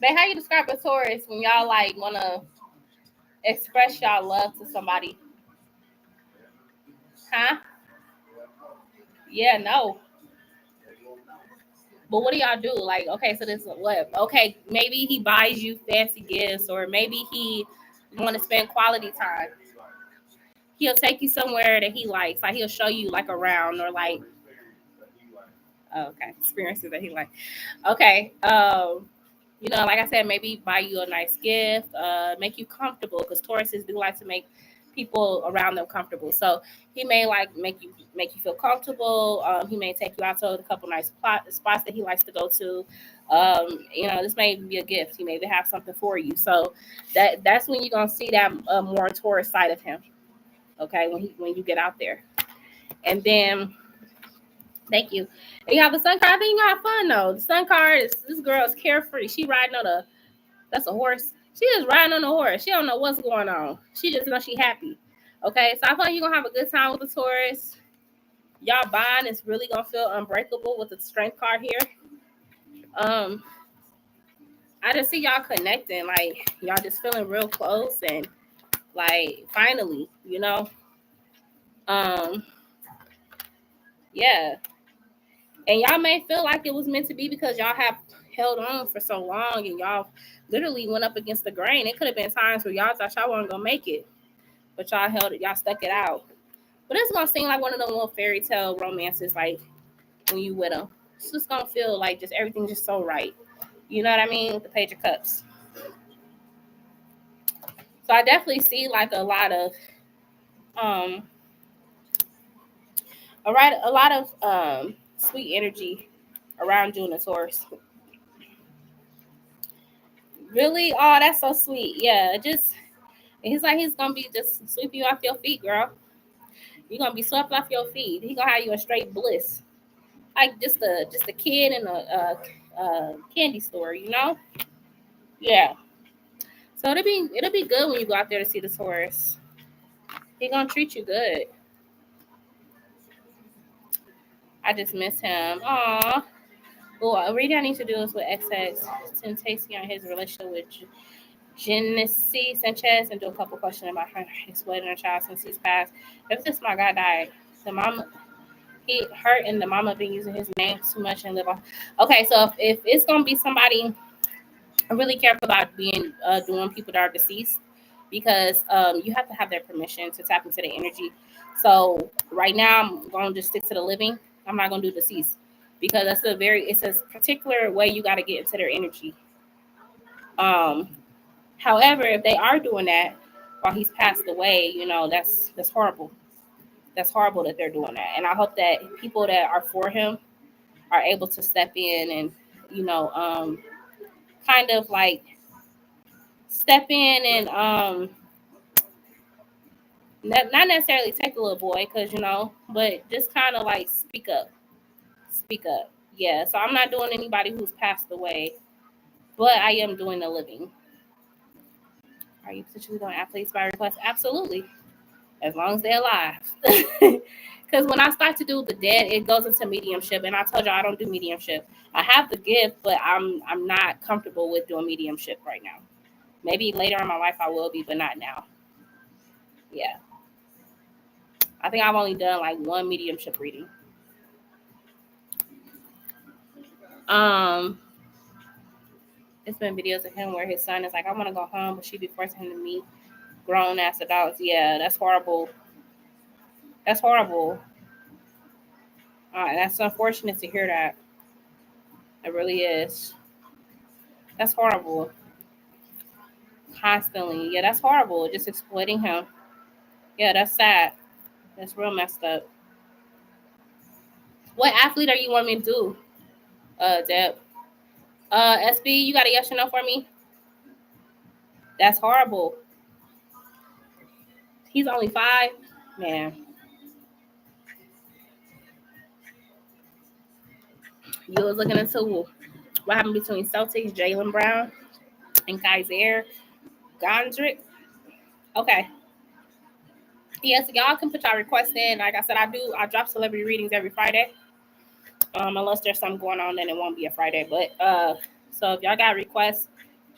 Speaker 1: But how you describe a Taurus when y'all like wanna express y'all love to somebody? Huh? Yeah, no. But what do y'all do? Like, okay, so this is what? Okay, maybe he buys you fancy gifts, or maybe he want to spend quality time. He'll take you somewhere that he likes. Like he'll show you like around, or like, okay, experiences that he likes. Okay, like I said, maybe buy you a nice gift, make you comfortable, because Tauruses do like to make people around them comfortable. So he may like make you feel comfortable. He may take you out to a couple nice spots that he likes to go to. This may be a gift. He may have something for you. So that's when you're gonna see that more Taurus side of him. Okay, when you get out there, and then. Thank you. And you have the sun card. I think you gonna have fun though. The sun card is this girl's carefree. She riding on that's a horse. She is riding on a horse. She don't know what's going on. She just knows she happy. Okay, so I feel like you're gonna have a good time with the Taurus. Y'all bond is really gonna feel unbreakable with the strength card here. I just see y'all connecting, like y'all just feeling real close and like finally, yeah. And y'all may feel like it was meant to be because y'all have held on for so long and y'all literally went up against the grain. It could have been times where y'all thought y'all weren't gonna make it, but y'all held it, y'all stuck it out. But it's gonna seem like one of the little fairy tale romances, like when you with them. It's just gonna feel like just everything's just so right. You know what I mean? The Page of Cups. So I definitely see like a lot of sweet energy around you and the Taurus. Really? Oh, that's so sweet. Yeah, he's like he's gonna be just sweeping you off your feet, girl. You're gonna be swept off your feet. He's gonna have you in straight bliss, like just a kid in a candy store, Yeah. So it'll be good when you go out there to see the Taurus. He's gonna treat you good. I just miss him. Aww. Well, a reading I need to do is with XX Tentacion on his relationship with Genesee Sanchez and do a couple questions about his wedding and child since he's passed. If this my guy died, the mama he hurt and the mama been using his name too much and live off. Okay, so if it's gonna be somebody, I'm really careful about doing people that are deceased because you have to have their permission to tap into the energy. So right now I'm gonna just stick to the living. I'm not gonna do deceased because it's a particular way you got to get into their energy. However, if they are doing that while he's passed away, that's horrible. That's horrible that they're doing that. And I hope that people that are for him are able to step in and, kind of like step in and not necessarily take a little boy because, but just kind of like speak up. Speak up. Yeah. So I'm not doing anybody who's passed away, but I am doing the living. Are you potentially doing athletes by request? Absolutely. As long as they're alive. Because when I start to do the dead, it goes into mediumship. And I told you I don't do mediumship. I have the gift, but I'm not comfortable with doing mediumship right now. Maybe later in my life I will be, but not now. Yeah. I think I've only done like one mediumship reading. It's been videos of him where his son is like, I want to go home, but she be forcing him to meet grown ass adults. Yeah, that's horrible. That's horrible. That's unfortunate to hear that. It really is. That's horrible. Constantly. Yeah, that's horrible. Just exploiting him. Yeah, that's sad. That's real messed up. What athlete are you wanting me to do, Deb? SB, you got a yes or no for me? That's horrible. He's only 5? Man. You was looking into what happened between Celtics, Jaylen Brown, and Kaiser Gondrick. Okay. Yes, y'all can put y'all requests in. Like I said, I drop celebrity readings every Friday. Unless there's something going on, then it won't be a Friday. But so if y'all got requests,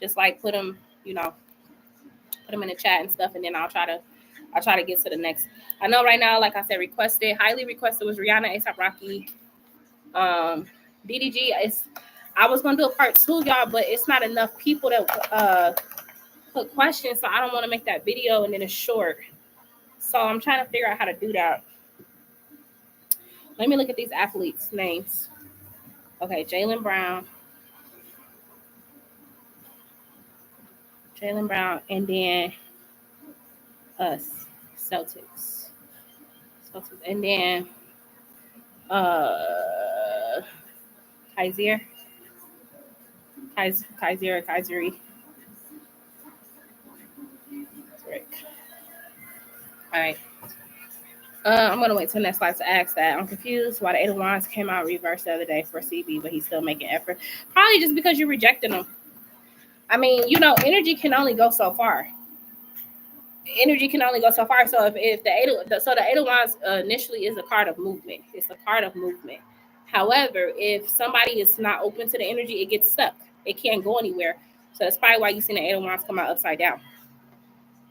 Speaker 1: just like put them in the chat and stuff, and then I'll try to get to the next. I know right now, like I said, highly requested was Rihanna, A$AP Rocky, DDG is. I was gonna do a part 2, y'all, but it's not enough people that put questions, so I don't want to make that video and then it's short. So I'm trying to figure out how to do that. Let me look at these athletes' names. Okay, Jaylen Brown, and then us, Celtics, and then Kyrie. All right. I'm gonna wait till next slide to ask that. I'm confused why the 8 of Wands came out reverse the other day for CB, but he's still making effort. Probably just because you're rejecting him. I mean, energy can only go so far. So if the 8 of Wands initially is a card of movement. It's a card of movement. However, if somebody is not open to the energy, it gets stuck. It can't go anywhere. So that's probably why you see the 8 of Wands come out upside down.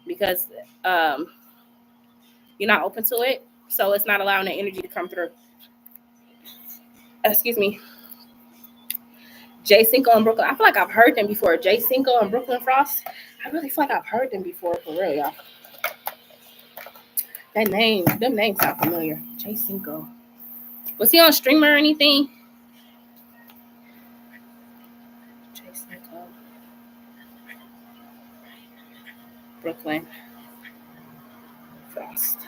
Speaker 1: Because you're not open to it, so it's not allowing the energy to come through. Excuse me. Jay Cinco and Brooklyn. I feel like I've heard them before. Jay Cinco and Brooklyn Frost. I really feel like I've heard them before, for real, y'all. Them names sound familiar. Jay Cinco. Was he on Streamer or anything? Jay Cinco. Brooklyn Frost.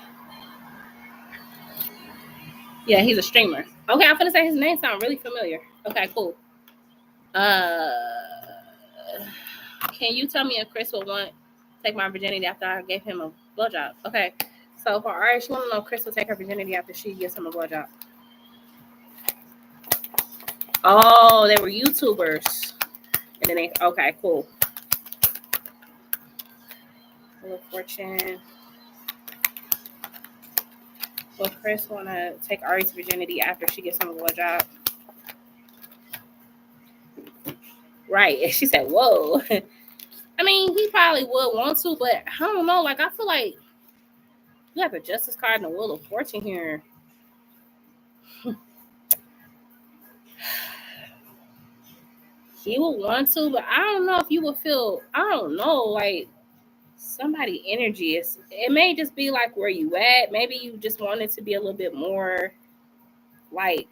Speaker 1: Yeah, he's a streamer. Okay, I'm gonna say his name sounds really familiar. Okay, cool. Can you tell me if Chris will want to take my virginity after I gave him a blowjob? Okay, so for Ari, she want to know if Chris will take her virginity after she gives him a blowjob. Oh, they were YouTubers. And then okay, cool. Wheel of Fortune. Will Chris want to take Ari's virginity after she gives him a blowjob? Right. She said, whoa. I mean, he probably would want to, but I don't know. Like, I feel like you have the Justice card and the Wheel of Fortune here. He would want to, but I don't know if you would feel, I don't know, like somebody energy is, it may just be like where you at. Maybe you just want it to be a little bit more like,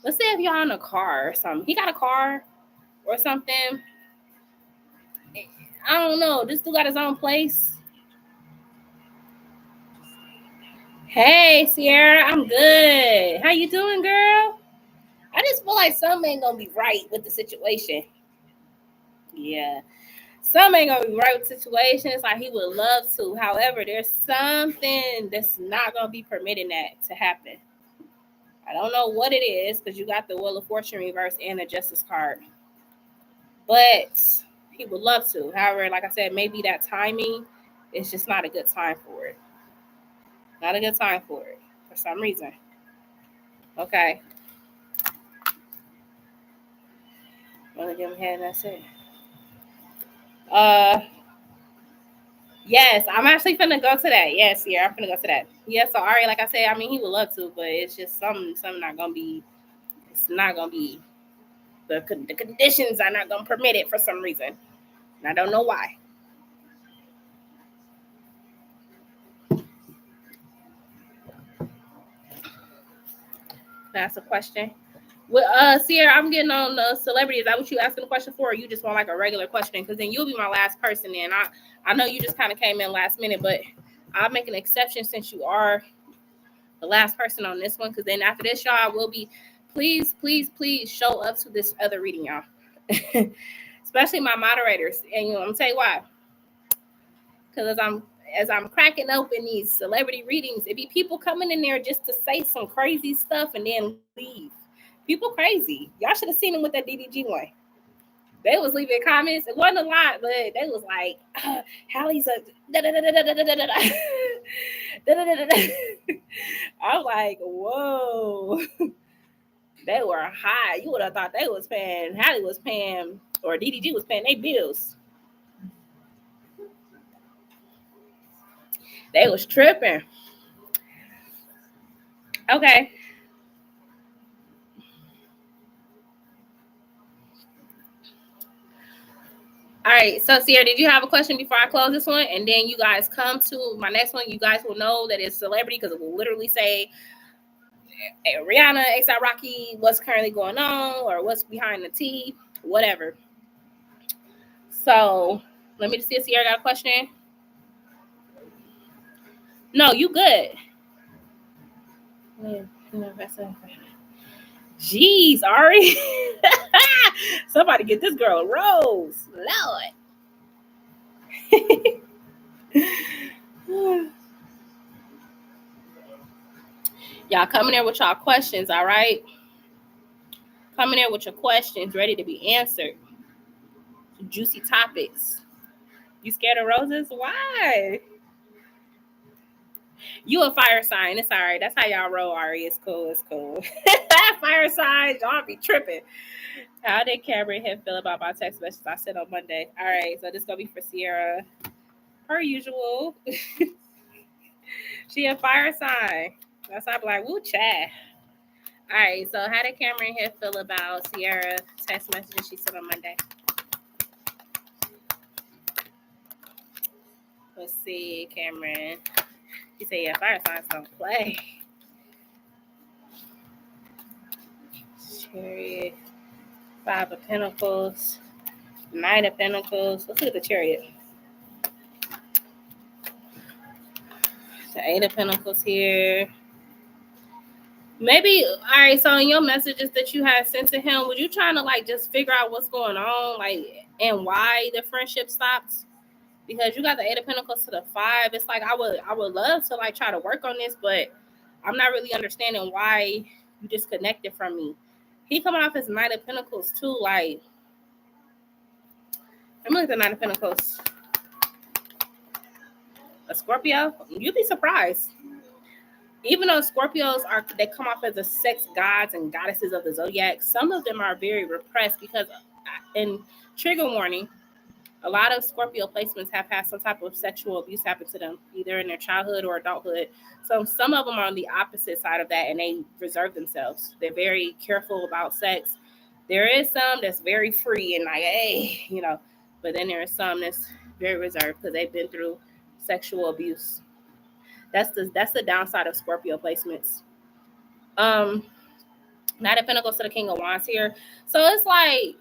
Speaker 1: let's say if y'all in a car or something. He got a car or something. I don't know. This dude got his own place. Hey, Sierra, I'm good. How you doing, girl? I just feel like something ain't gonna be right with the situation. Yeah. Something ain't gonna be right with the situation. It's like he would love to. However, there's something that's not gonna be permitting that to happen. I don't know what it is because you got the Wheel of Fortune reverse and the Justice card. But he would love to. However, like I said, maybe that timing is just not a good time for it. Not a good time for it for some reason. Okay. I'm gonna give him head and that's it. Yes, I'm actually finna go to that. Yes, yeah, I'm finna go to that. Yeah, so Ari, like I said, I mean he would love to, but it's just something not gonna be. It's not gonna be. The conditions are not gonna permit it for some reason. And I don't know why. That's a question. Well, Sierra, I'm getting on the celebrity. Is that what you asking the question for, or you just want like a regular question? Because then you'll be my last person. And I know you just kind of came in last minute, but I'll make an exception since you are the last person on this one. Because then after this, y'all will be. Please show up to this other reading, y'all. Especially my moderators. And I'm gonna tell you why. Because as I'm cracking open these celebrity readings, it be people coming in there just to say some crazy stuff and then leave. People crazy. Y'all should have seen them with that DDG one. They was leaving comments. It wasn't a lot, but they was like, Hallie's a I'm like, whoa. They were high. You would have thought they was paying, Hallie was paying, or DDG was paying their bills. They was tripping. Okay. All right, so Sierra, did you have a question before I close this one? And then you guys come to my next one. You guys will know that it's celebrity because it will literally say Rihanna, A$AP Rocky, what's currently going on, or what's behind the tea, whatever. So let me just see if Sierra got a question. No, you good. Jeez, Ari. Somebody get this girl a rose. Lord. Y'all come in there with y'all questions, all right? Come in there with your questions ready to be answered. Juicy topics. You scared of roses? Why? You a fire sign. It's all right. That's how y'all roll, Ari. It's cool. It's cool. Fire signs. Y'all be tripping. How did Cameron Hill feel about my text message I sent on Monday? All right. So this going to be for Sierra. Per usual. She a fire sign. That's why I'm like, woo, chat. All right. So how did Cameron Hill feel about Sierra text messages she sent on Monday? Let's see, Cameron. You say, yeah, fire signs don't play. Chariot, 5 of Pentacles, 9 of Pentacles. Let's look at the Chariot. The 8 of Pentacles here. Maybe, all right, so in your messages that you had sent to him, were you trying to, like, just figure out what's going on, like, and why the friendship stopped? Because you got the 8 of Pentacles to the 5. It's like I would love to, like, try to work on this, but I'm not really understanding why you disconnected from me. He coming off his 9 of Pentacles, too, like, I'm looking at the 9 of Pentacles. A Scorpio? You'd be surprised. Even though Scorpios they come off as the sex gods and goddesses of the zodiac, some of them are very repressed because, in trigger warning, a lot of Scorpio placements have had some type of sexual abuse happen to them, either in their childhood or adulthood. So some of them are on the opposite side of that, and they reserve themselves. They're very careful about sex. There is some that's very free and like, hey, you know, but then there is some that's very reserved because they've been through sexual abuse. That's the downside of Scorpio placements. 9 of Pentacles to the King of Wands here. So it's like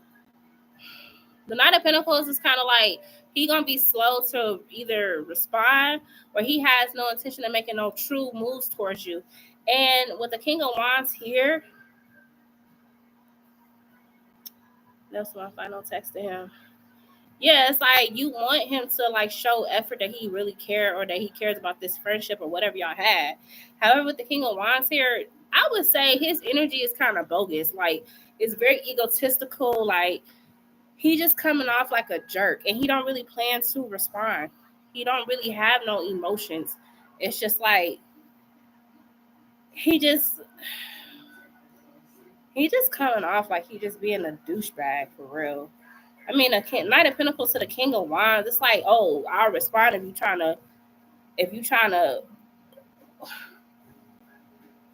Speaker 1: the 9 of Pentacles is kind of like he gonna be slow to either respond or he has no intention of making no true moves towards you. And with the King of Wands here, that's my final text to him. Yeah, it's like you want him to like show effort that he really cares or that he cares about this friendship or whatever y'all had. However, with the King of Wands here, I would say his energy is kind of bogus. Like it's very egotistical. Like he just coming off like a jerk and he don't really plan to respond. He don't really have no emotions. It's just like he just coming off like he just being a douchebag for real. I mean, a 9 of Pentacles to the King of Wands. It's like, oh, I'll respond if you trying to.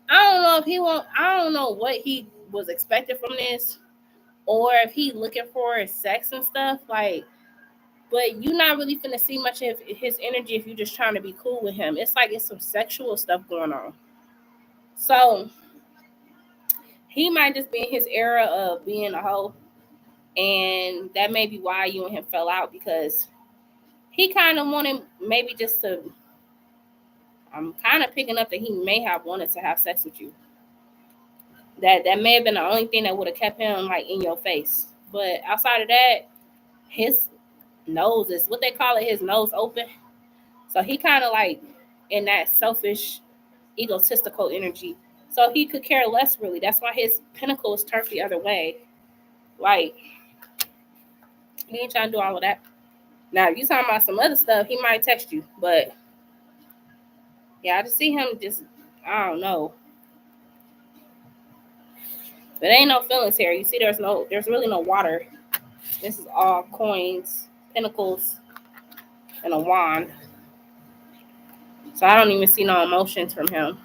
Speaker 1: I don't know if he won't. I don't know what he was expecting from this, or if he looking for sex and stuff. Like, but you're not really finna see much of his energy if you're just trying to be cool with him. It's like it's some sexual stuff going on. So he might just be in his era of being a hoe. And that may be why you and him fell out because he kind of wanted maybe just to. I'm kind of picking up that he may have wanted to have sex with you. That may have been the only thing that would have kept him like in your face. But outside of that, his nose is what they call it, his nose open. So he kind of like in that selfish, egotistical energy. So he could care less really. That's why his pinnacle is turned the other way. Like he ain't trying to do all of that. Now, if you talking about some other stuff, he might text you. But yeah, I just see him just, I don't know. But ain't no feelings here. You see, there's really no water. This is all coins, pentacles, and a wand. So I don't even see no emotions from him.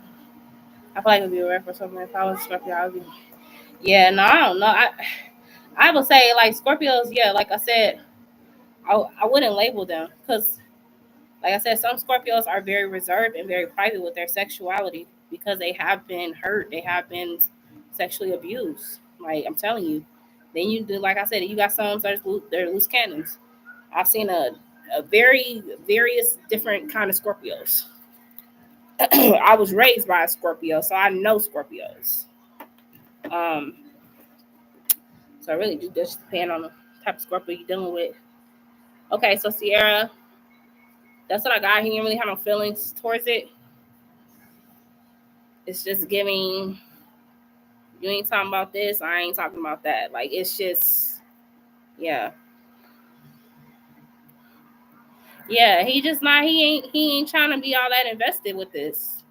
Speaker 1: I feel like it'd be a rep or something. If I was Scorpio, I would be. Yeah, no, I don't know. I would say like Scorpios, yeah, like I said, I wouldn't label them because, like I said, some Scorpios are very reserved and very private with their sexuality because they have been hurt, they have been sexually abused. Like I'm telling you. Then you do, like I said, you got some that they're loose cannons. I've seen a very various different kind of Scorpios. I was raised by a Scorpio, so I know Scorpios. Um, so I really do just depend on the type of Scorpio you're dealing with. Okay, so Sierra, that's what I got. He didn't really have no feelings towards it. It's just giving, you ain't talking about this, I ain't talking about that. Like it's just, yeah. Yeah, he just not, he ain't trying to be all that invested with this.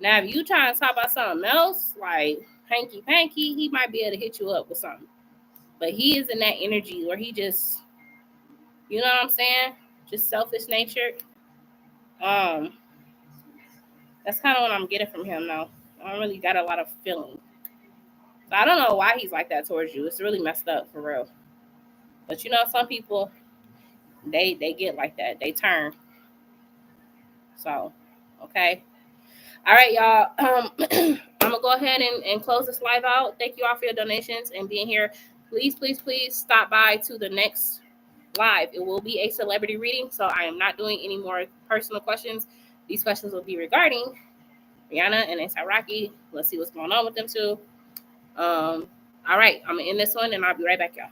Speaker 1: Now if you trying to talk about something else, like hanky panky, he might be able to hit you up with something. But he is in that energy where he just, you know what I'm saying? Just selfish natured. That's kind of what I'm getting from him now. I don't really got a lot of feeling. So I don't know why he's like that towards you. It's really messed up for real. But you know, some people they get like that. They turn. So, okay. All right, y'all. I'm gonna go ahead and close this live out. Thank you all for your donations and being here. Please, please, please stop by to the next live. It will be a celebrity reading, so I am not doing any more personal questions. These questions will be regarding Rihanna and A$AP Rocky. Let's see what's going on with them two. All right, I'm gonna end this one and I'll be right back, y'all.